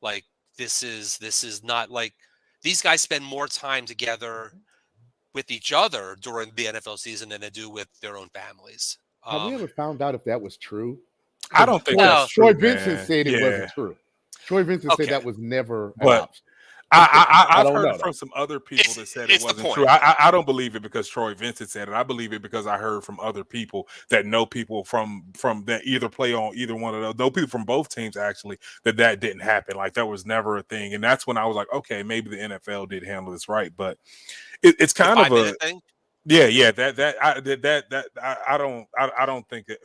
Like, this is not like, these guys spend more time together with each other during the NFL season than they do with their own families. Have we ever found out if that was true? I don't think that's true. Troy Vincent said it wasn't true. Troy Vincent said that was never an option. I've heard from some other people that said it wasn't true. I don't believe it because Troy Vincent said it. I believe it because I heard from other people that know people from that either play on either one of those. Know people from both teams actually that didn't happen. Like, that was never a thing. And that's when I was like, okay, maybe the NFL did handle this right. But it's kind of a thing. Yeah. I don't think that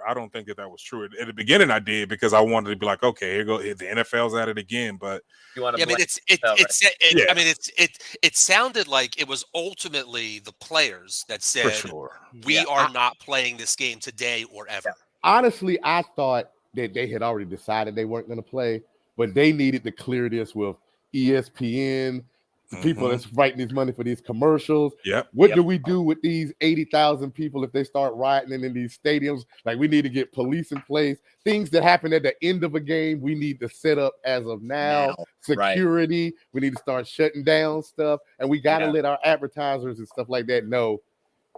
I don't think that was true. At the beginning, I did because I wanted to be like, okay, here go the NFL's at it again. But you want to? Yeah, I mean, it sounded like it was ultimately the players that said, for sure, we are not playing this game today or ever. Honestly, I thought that they had already decided they weren't going to play, but they needed to clear this with ESPN, the people that's fighting this money for these commercials. What do we do with these 80,000 people if they start rioting in these stadiums? Like, we need to get police in place. Things that happen at the end of a game, we need to set up as of now. Security, right. We need to start shutting down stuff. And we got to let our advertisers and stuff like that know,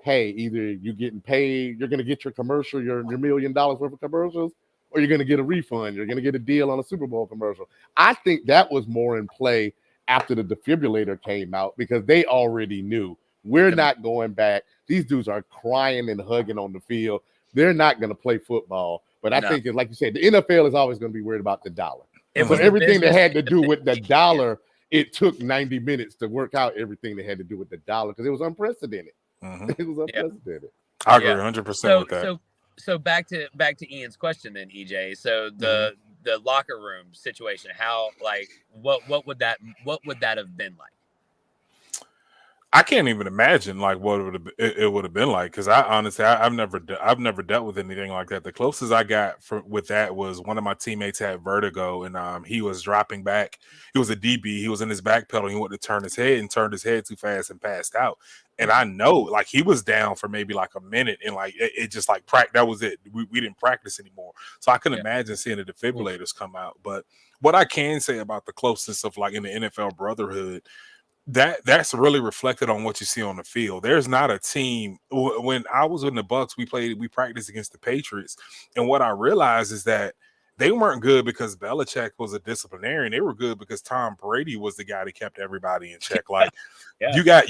hey, either you're getting paid, you're going to get your commercial, your $1 million worth of commercials, or you're going to get a refund. You're going to get a deal on a Super Bowl commercial. I think that was more in play after the defibrillator came out because they already knew we're not going back. These dudes are crying and hugging on the field. They're not going to play football. But I think, like you said, the NFL is always going to be worried about the dollar. So everything that had to do with the dollar, it took 90 minutes to work out everything that had to do with the dollar because it was unprecedented. It was unprecedented. I agree 100% with that. So back to Ian's question then, EJ. So the locker room situation, how, like, what would that have been like? I can't even imagine like what it would have been like because I honestly I've never dealt with anything like that. The closest I got with that was one of my teammates had vertigo and he was dropping back. He was a DB. He was in his back pedal. He went to turn his head and turned his head too fast and passed out. And I know like he was down for maybe like a minute and like it just like that was it. We didn't practice anymore. So I couldn't imagine seeing the defibrillators come out. But what I can say about the closeness of like in the NFL brotherhood, that's really reflected on what you see on the field. There's not a team. When I was in the Bucks, we practiced against the Patriots, and what I realized is that they weren't good because Belichick was a disciplinarian. They were good because Tom Brady was the guy that kept everybody in check. Like you got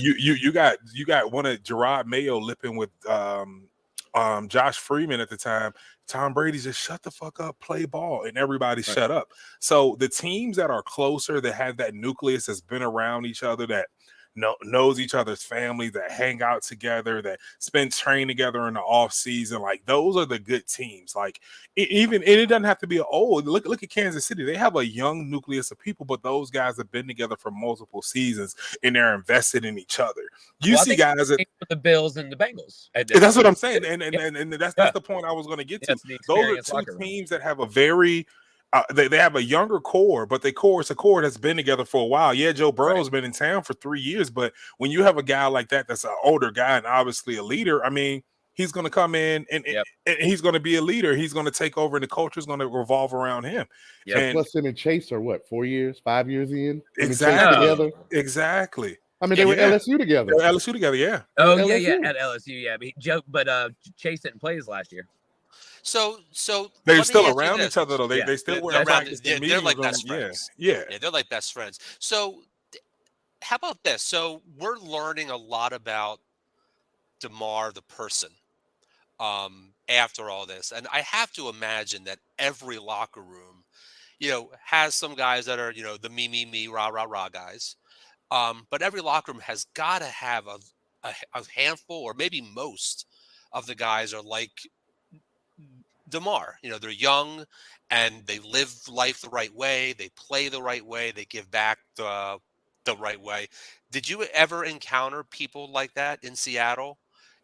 one of Gerard Mayo lipping with Josh Freeman at the time. Tom Brady just shut the fuck up, play ball, and everybody shut up. So the teams that are closer, that have that nucleus that's been around each other, that knows each other's family, that hang out together, that spend training together in the off season, like those are the good teams. Like it doesn't have to be old. Look at Kansas City. They have a young nucleus of people, but those guys have been together for multiple seasons and they're invested in each other. You see guys that the Bills and the Bengals. That's what I'm saying, and that's the point I was going to get to. Those are two teams that have a very they have a younger core, but the core is a core that's been together for a while. Yeah, Joe Burrow's been in town for 3 years, but when you have a guy like that's an older guy and obviously a leader, I mean, he's going to come in and he's going to be a leader. He's going to take over, and the culture is going to revolve around him. And plus, him and Chase are what, 4 years, 5 years in? Exactly. Exactly. I mean, they were LSU together. They were LSU together, yeah. Oh, LSU. At LSU, yeah. But Chase didn't play his last year. So they're still around each other though. They still were around. They're like best friends. Yeah, they're like best friends. So how about this? So we're learning a lot about DeMar the person after all this, and I have to imagine that every locker room, has some guys that are the me rah rah rah guys, but every locker room has got to have a handful or maybe most of the guys are like DeMar. They're young and they live life the right way. They play the right way. They give back the right way. Did you ever encounter people like that in Seattle,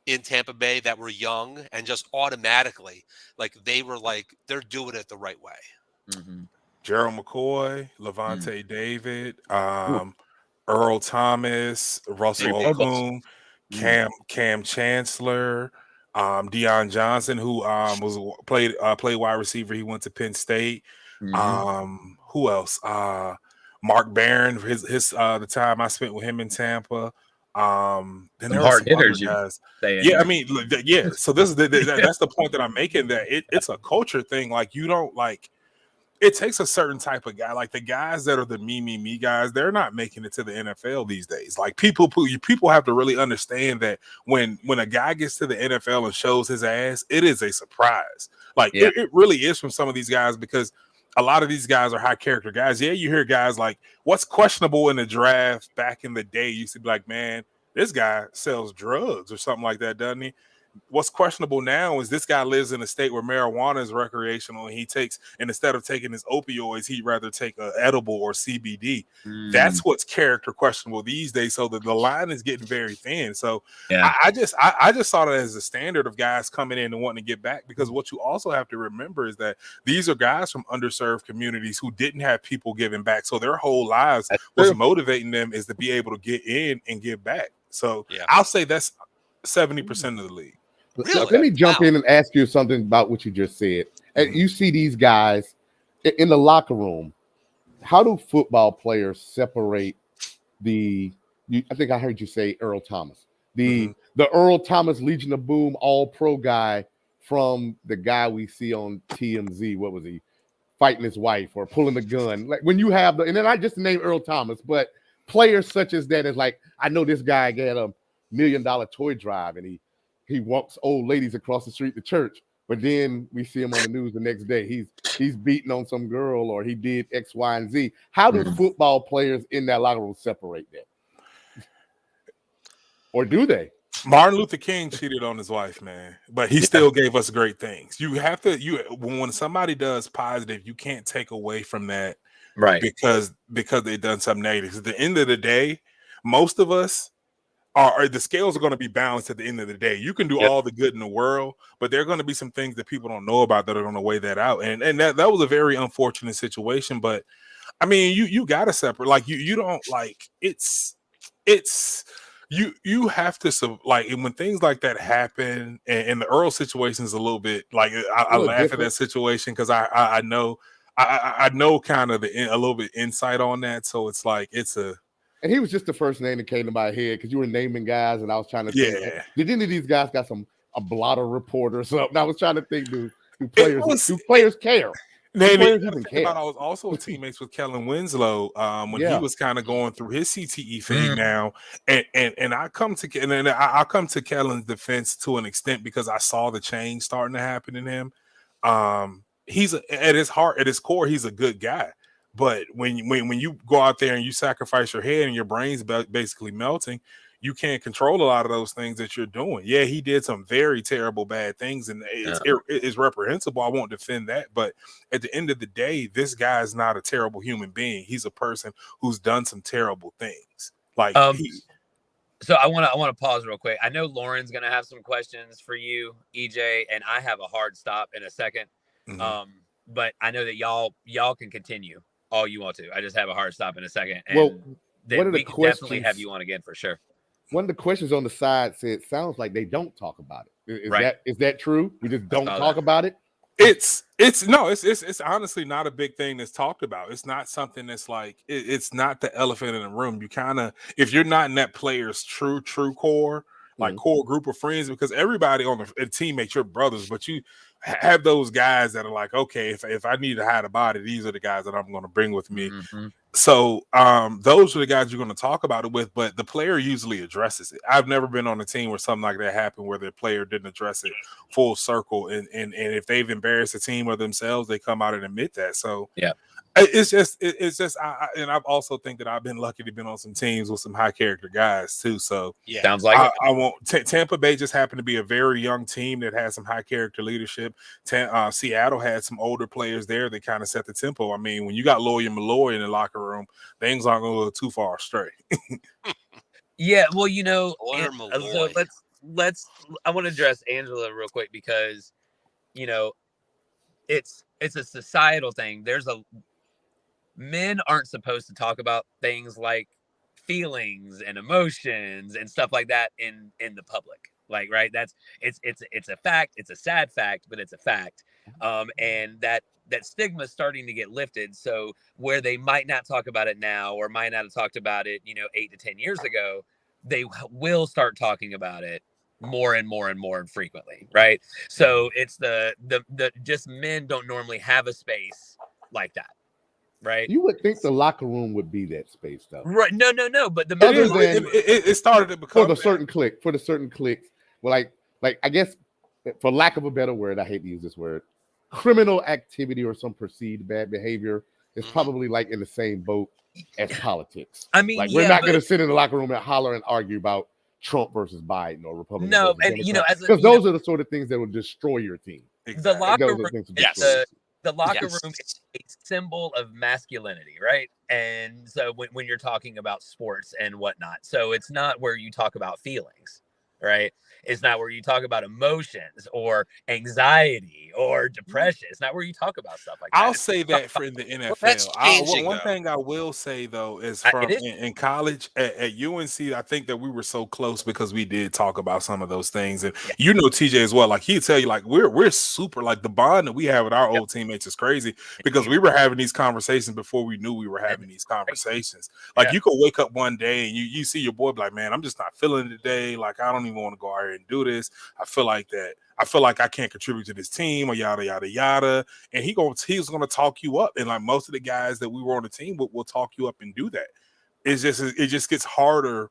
in Tampa Bay, that were young and just automatically they're doing it the right way? Mm-hmm. Gerald McCoy, Levante David, Earl Thomas, Russell Okung, Cam Chancellor, Deion Johnson, who played wide receiver. He went to Penn State. Who else? Mark Barron. His the time I spent with him in Tampa. Then there were some other guys. I mean, yeah. So this is that's the point that I'm making. That it's a culture thing. Like you don't like. It takes a certain type of guy, like the guys that are the me guys. They're not making it to the NFL these days. Like people have to really understand that when a guy gets to the NFL and shows his ass, it is a surprise. Like it really is from some of these guys, because a lot of these guys are high character guys. Yeah, you hear guys like what's questionable in the draft back in the day used to be like, man, this guy sells drugs or something like that, doesn't he? What's questionable now is this guy lives in a state where marijuana is recreational, and he takes, and instead of taking his opioids, he'd rather take an edible or CBD. That's what's character questionable these days. So the line is getting very thin. So I just saw that as a standard of guys coming in and wanting to get back, because what you also have to remember is that these are guys from underserved communities who didn't have people giving back. So their whole lives was motivating them is to be able to get in and give back. So I'll say that's 70% of the league. Really? Let me jump in and ask you something about what you just said. You see these guys in the locker room. How do football players separate I think I heard you say Earl Thomas, the Earl Thomas Legion of Boom All-Pro guy from the guy we see on TMZ? What was he, fighting his wife or pulling the gun? Like when you have and then I just named Earl Thomas, but players such as that is like, I know this guy got a $1 million toy drive and he walks old ladies across the street to church, but then we see him on the news the next day. He's beating on some girl, or he did X, Y, and Z. How do football players in that locker room separate that? Or do they? Martin Luther King cheated on his wife, man, but he still gave us great things. You have to, when somebody does positive, you can't take away from that, right? Because they've done something negative. At the end of the day, most of us, the scales are going to be balanced at the end of the day. You can do all the good in the world, but there are going to be some things that people don't know about that are going to weigh that out. And that was a very unfortunate situation. But I mean, you got to separate. Like you don't like you have to like, and when things like that happen, and the Earl situation is a little bit like I laugh at that situation because I know kind of a little bit insight on that. So it's like and he was just the first name that came to my head because you were naming guys, and I was trying to think, did any of these guys got a blotter report or something? I was trying to think, do players care? I was also teammates with Kellen Winslow when he was kind of going through his CTE thing now, and I'll come to Kellen's defense to an extent because I saw the change starting to happen in him. He's at his core, he's a good guy. But when you go out there and you sacrifice your head and your brain's basically melting, you can't control a lot of those things that you're doing. Yeah, he did some very terrible bad things, and it's reprehensible. I won't defend that. But at the end of the day, this guy is not a terrible human being. He's a person who's done some terrible things. Like So I want to pause real quick. I know Lauren's going to have some questions for you, EJ, and I have a hard stop in a second. But I know that y'all can continue all you want to. I just have a hard stop in a second. And then we can definitely have you on again for sure. One of the questions on the side said, sounds like they don't talk about it. Is that true? We just don't talk about it? It's honestly not a big thing that's talked about. It's not something that's like, it's not the elephant in the room. You kind of, if you're not in that player's true core, like core group of friends, because everybody on the team makes your brothers, but you have those guys that are like, okay, if I need to hide a body, these are the guys that I'm going to bring with me. So those are the guys you're going to talk about it with, but the player usually addresses it. I've never been on a team where something like that happened where the player didn't address it full circle. And if they've embarrassed the team or themselves, they come out and admit that. So it's just and I've also think that I've been lucky to be on some teams with some high character guys too. So sounds like I won't. Tampa Bay just happened to be a very young team that had some high character leadership. Seattle had some older players there that kind of set the tempo. I mean, when you got Lawyer Malloy in the locker room, things aren't going to go too far astray. Well, so let's. I want to address Angela real quick because it's a societal thing. Men aren't supposed to talk about things like feelings and emotions and stuff like that in the public. Like, right? It's a fact. It's a sad fact, but it's a fact. And that stigma is starting to get lifted. So where they might not talk about it now, or might not have talked about it, 8 to 10 years ago, they will start talking about it more and more and more and frequently. Right. So it's the just men don't normally have a space like that. Right. You would think the locker room would be that space, though. Right. No. But it started to become for the certain clicks. Well, like I guess, for lack of a better word, I hate to use this word, criminal activity or some perceived bad behavior is probably like in the same boat as politics. I mean, like we're not going to sit in the locker room and holler and argue about Trump versus Biden or Republican No, versus and Democrat, because those are the sort of things that will destroy your team. Exactly. The locker room, the locker Yes. room is a symbol of masculinity, right? And so when you're talking about sports and whatnot, so it's not where you talk about feelings, right? It's not where you talk about emotions or anxiety or depression. It's not where you talk about stuff like that. I'll say that for in the NFL. That's changing, one thing I will say though is from in college at UNC, I think that we were so close because we did talk about some of those things, and you know TJ as well. Like he'd tell you, like we're super, like the bond that we have with our old teammates is crazy because we were having these conversations before we knew we were having these conversations. Like you could wake up one day and you see your boy be like, man, I'm just not feeling it today. Like I don't even want to go out here and do this. I feel like I can't contribute to this team or yada yada yada. And he's gonna talk you up. And like most of the guys that we were on the team will talk you up and do that. It just gets harder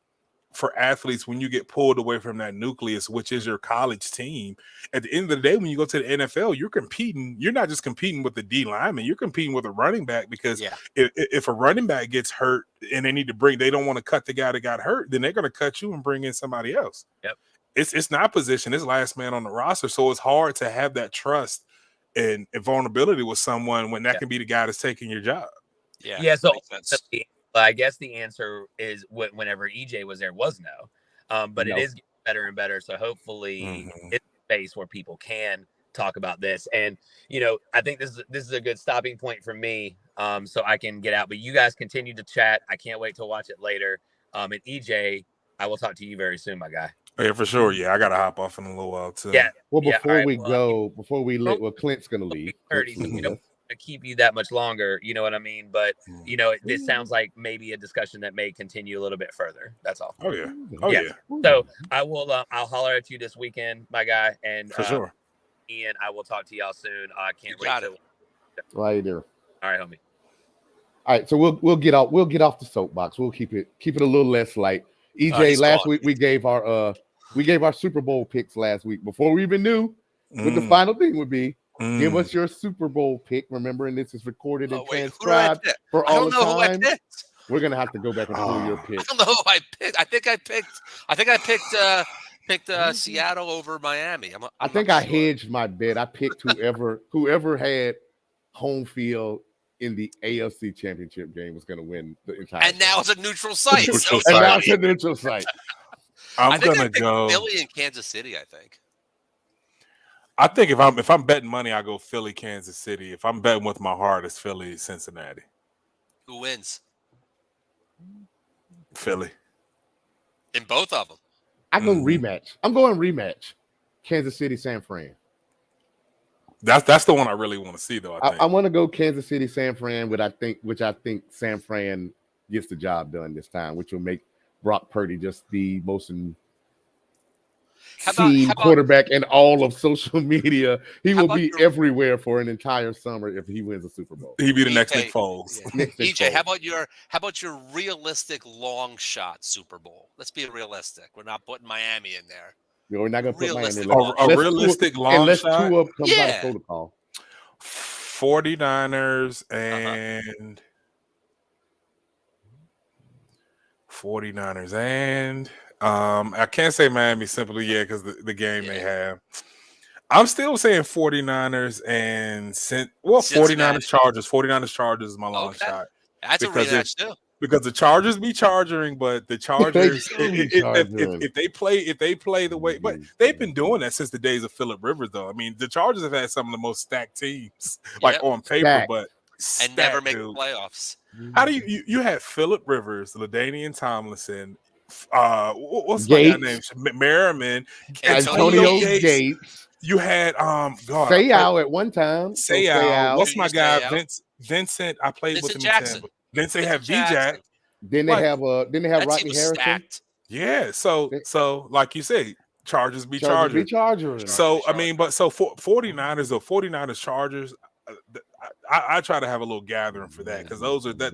for athletes when you get pulled away from that nucleus, which is your college team. At the end of the day, when you go to the NFL, you're competing. You're not just competing with the D lineman, you're competing with a running back, because if a running back gets hurt and they don't want to cut the guy that got hurt, then they're going to cut you and bring in somebody else. Yep. It's not position, it's last man on the roster. So it's hard to have that trust and vulnerability with someone when that can be the guy that's taking your job. Yeah. So I guess the answer is whenever EJ was there was no. But it is getting better and better. So hopefully it's a space where people can talk about this. And I think this is a good stopping point for me. So I can get out. But you guys continue to chat. I can't wait to watch it later. And EJ, I will talk to you very soon, my guy. Yeah, for sure. Yeah, I gotta hop off in a little while too. Yeah. Well, before we let, Clint's gonna leave. To keep you that much longer, you know what I mean? But this sounds like maybe a discussion that may continue a little bit further. That's all. Oh yeah. So I will I'll holler at you this weekend, my guy, and for sure. Ian, I will talk to y'all soon. I can't wait to right there. All right, homie. All right, so we'll get off the soapbox. We'll keep it a little less light. EJ, last week we gave our Super Bowl picks last week before we even knew what the final thing would be. Give us your Super Bowl pick. Remember, and this is recorded and transcribed for all the time. We're gonna have to go back and pull your pick. I don't know who I picked. I think I picked Seattle over Miami. I think I hedged my bet. I picked whoever had home field in the AFC Championship game was going to win the entire. And now it's a neutral site. And now it's a neutral site. I think I picked Philly and Kansas City. I think if I'm betting money, I go Philly, Kansas City. If I'm betting with my heart, it's Philly, Cincinnati. Who wins? Philly. In both of them. I go rematch. I'm going rematch. Kansas City, San Fran. That's the one I really want to see, though. I want to go Kansas City, San Fran, which I think San Fran gets the job done this time, which will make Brock Purdy just the most quarterback in all of social media. He will be everywhere for an entire summer if he wins a Super Bowl. He'll be the next Nick Foles. EJ, how about your realistic long shot Super Bowl? Let's be realistic. We're not putting Miami in there. We're not going to put Miami in there. A realistic long shot? Unless Tua comes out of protocol. 49ers and 49ers and I can't say Miami simply yet because the game they have. I'm still saying 49ers and 49ers Chargers. 49ers Chargers is my long shot. That's a rematch too. Because the Chargers be charging, but the Chargers if they play the way, but they've been doing that since the days of Phillip Rivers, though. I mean, the Chargers have had some of the most stacked teams, on paper, but and never make the playoffs. How do you had Phillip Rivers, LaDainian Tomlinson, what's my guy's name? Merriman, Antonio Gates. You had Sayal at one time. Sayal. What's my guy? Vincent. I played with him Jackson. Then they have VJack. Then they have Rodney Harrison. Stacked. Yeah. So like you say, Chargers be Chargers. So I mean, but so 49ers or 49ers Chargers, I try to have a little gathering for that because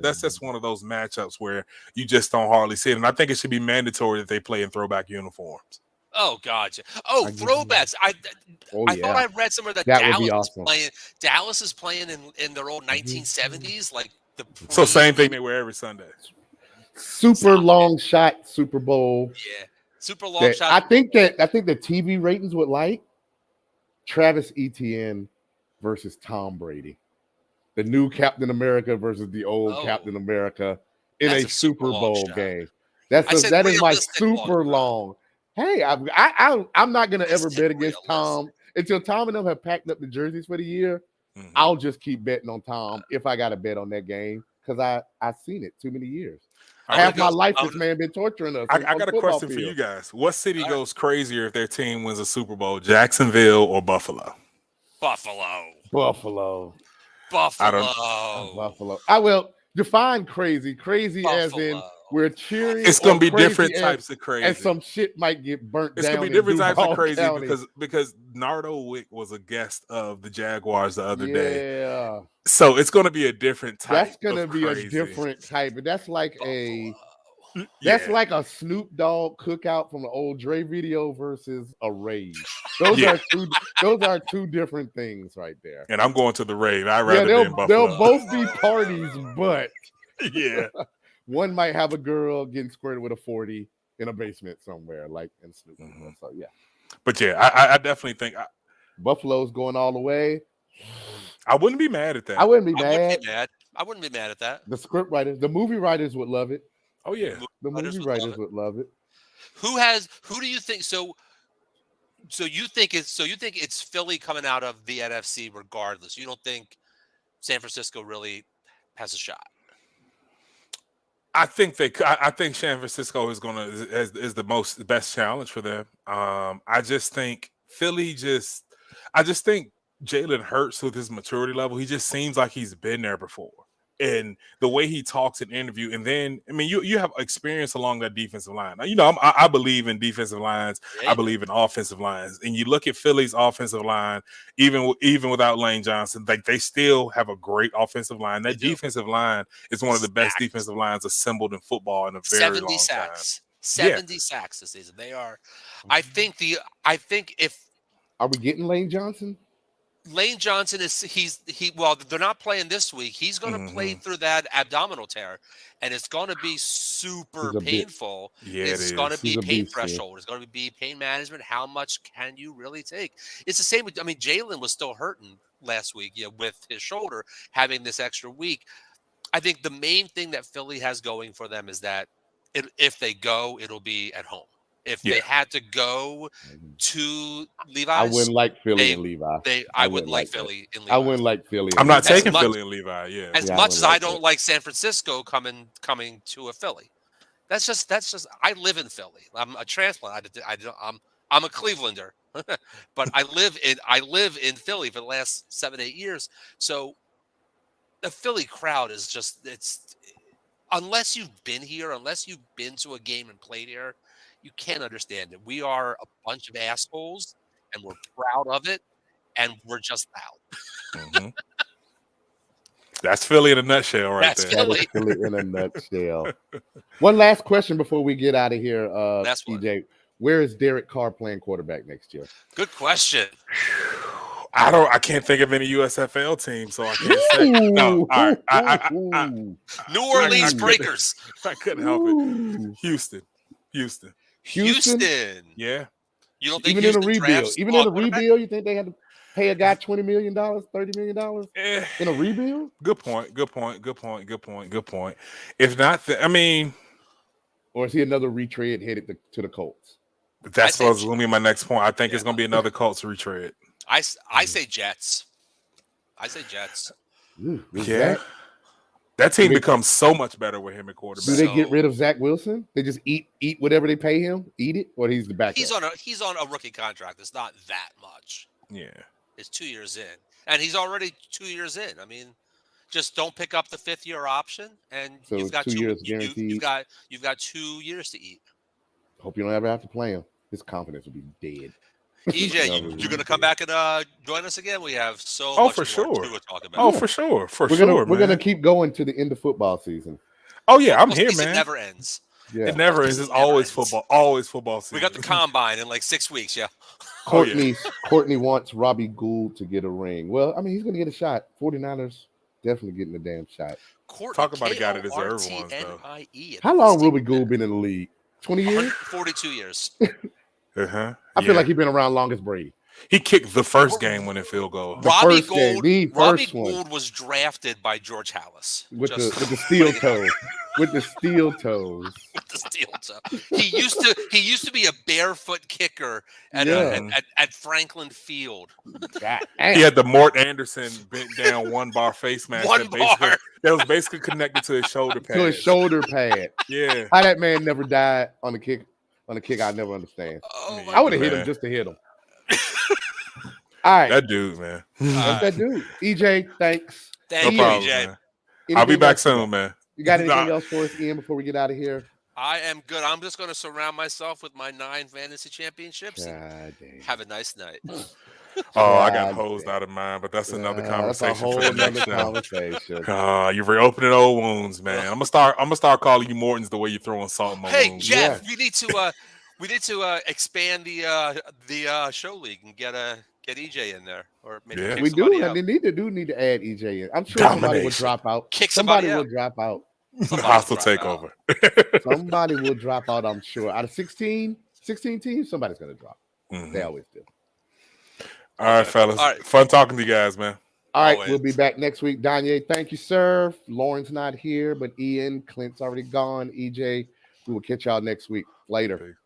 that's just one of those matchups where you just don't hardly see it. And I think it should be mandatory that they play in throwback uniforms. Oh, gotcha. Oh, throwbacks. I thought I read somewhere that Dallas is playing in their old 1970s, like so same thing they wear every Sunday. Super long shot Super Bowl. Yeah. Super long shot. I think the TV ratings would like Travis Etienne versus Tom Brady, the new Captain America versus the old Captain America in a Super Bowl game. That is my super long. Hey, I'm not gonna ever bet against Tom until Tom and them have packed up the jerseys for the year. Mm-hmm. I'll just keep betting on Tom if I got to bet on that game because I've seen it too many years. Half my life, this man been torturing us. I got a question for you guys. What city goes crazier if their team wins a Super Bowl? Jacksonville or Buffalo? Buffalo. I will define crazy. Crazy Buffalo. As in we're cheering. It's gonna be different types of crazy, and some shit might get burnt down. It's gonna be different types of crazy because Nardo Wick was a guest of the Jaguars the other day. Yeah. So it's gonna be a different type. That's gonna be a different type, but that's like That's like a Snoop Dogg cookout from the old Dre video versus a rave. Those are two different things right there. And I'm going to the rave. I'd rather be in Buffalo. They'll both be parties, but yeah, one might have a girl getting squirted with a 40 in a basement somewhere, like in Snoop. Mm-hmm. So yeah. But yeah, I definitely think Buffalo's going all the way. I wouldn't be mad at that. I wouldn't be mad. I wouldn't be mad at that. The script writers, the movie writers would love it. Oh yeah, the movie writers would love it. Who do you think? So you think it's Philly coming out of the NFC regardless? You don't think San Francisco really has a shot? I think San Francisco is is the best challenge for them. I just think Philly I just think Jalen Hurts with his maturity level, he just seems like he's been there before. And the way he talks in interview, and then I mean, you have experience along that defensive line. Now, you know, I believe in defensive lines. Yeah. I believe in offensive lines. And you look at Philly's offensive line, even without Lane Johnson, like they still have a great offensive line. That defensive line is one of the best defensive lines assembled in football in a very long sacks. Time. 70 sacks this season. They are. I think if are we getting Lane Johnson? Lane Johnson well, they're not playing this week. He's going to play through that abdominal tear, and it's going to be super painful. It's going to be pain threshold. It's going to be pain management. How much can you really take? It's the same with, I mean, Jalen was still hurting last week, with his shoulder, having this extra week. I think the main thing that Philly has going for them is that if they go, it'll be at home. If they had to go to Levi's, I wouldn't like Philly and Levi. I wouldn't like Philly and Levi. I wouldn't like Philly. I'm not taking Philly and Levi. Yeah, as much as I don't like San Francisco coming to a Philly. That's just. I live in Philly. I'm a transplant. I'm a Clevelander, but I live in Philly for the last 7-8 years. So the Philly crowd is just unless you've been here, unless you've been to a game and played here. You can't understand it. We are a bunch of assholes, and we're proud of it, and we're just loud. Mm-hmm. That's Philly in a nutshell, right there. That's Philly in a nutshell. One last question before we get out of here, TJ. Where is Derek Carr playing quarterback next year? Good question. I can't think of any USFL team, so I can't say. No, all right. New Orleans Breakers. I couldn't help it. Houston. Yeah. You don't think even in a rebuild? Even in a rebuild, you think they had to pay a guy $20 million, $30 million in a rebuild? Good point. If not, or is he another retread headed to the Colts? That's going to be my next point. I think it's going to be another Colts retread. I say Jets. Ooh, yeah. That team becomes so much better with him at quarterback. Do they get rid of Zach Wilson? They just eat whatever they pay him, eat it, or he's the backup? He's on a rookie contract. It's not that much. Yeah, it's 2 years in, and he's already 2 years in. I mean, just don't pick up the 5th-year option, and so you've got 2 years guaranteed. You've got 2 years to eat. Hope you don't ever have to play him. His confidence will be dead. EJ, you're going to come back and join us again? We have so much more to talk about. Oh, for sure. We're going to keep going to the end of football season. Oh, yeah, I'm here, man. It never ends. Yeah. It never ends. It's always football. Always football season. We got the combine in like 6 weeks, yeah. Courtney wants Robbie Gould to get a ring. Well, I mean, he's going to get a shot. 49ers definitely getting a damn shot. Talk about a guy that deserves one, though. How long Robbie Gould been in the league? 20 years? 142 years. Uh-huh. I feel like he's been around long as Brady. He kicked the first game winning field goal. Robbie Gould was drafted by George Hallis with the steel toe. With the steel toes. With the steel toe. He used to be a barefoot kicker at Franklin Field. He had the Mort Anderson bent down one bar face mask. That was basically connected to his shoulder pad. To his shoulder pad. Yeah. How that man never died on the kick. I never understand. Oh, I would have hit him just to hit him. All right. That dude, man. That's that dude. EJ, thanks. Thank you, EJ. Man. I'll be back soon, man. You got anything else for us, Ian, before we get out of here? I am good. I'm just going to surround myself with my 9 fantasy championships and have a nice night. I got hosed out of mine, but that's another conversation for the next show. You're reopening old wounds, man. I'm gonna start calling you Morton's the way you're throwing salt in my wounds. Hey, Jeff, we need to expand the show league and get EJ in there, or maybe we do. And they need to add EJ in. I'm sure somebody will drop out. Somebody will drop out. Hostile takeover. Somebody will drop out. I'm sure. Out of 16 teams, somebody's gonna drop. Mm-hmm. They always do. All right, fellas. All right. Fun talking to you guys, man. All right, we'll be back next week. Danye, thank you, sir. Lauren's not here, but Ian, Clint's already gone. EJ, we will catch y'all next week. Later.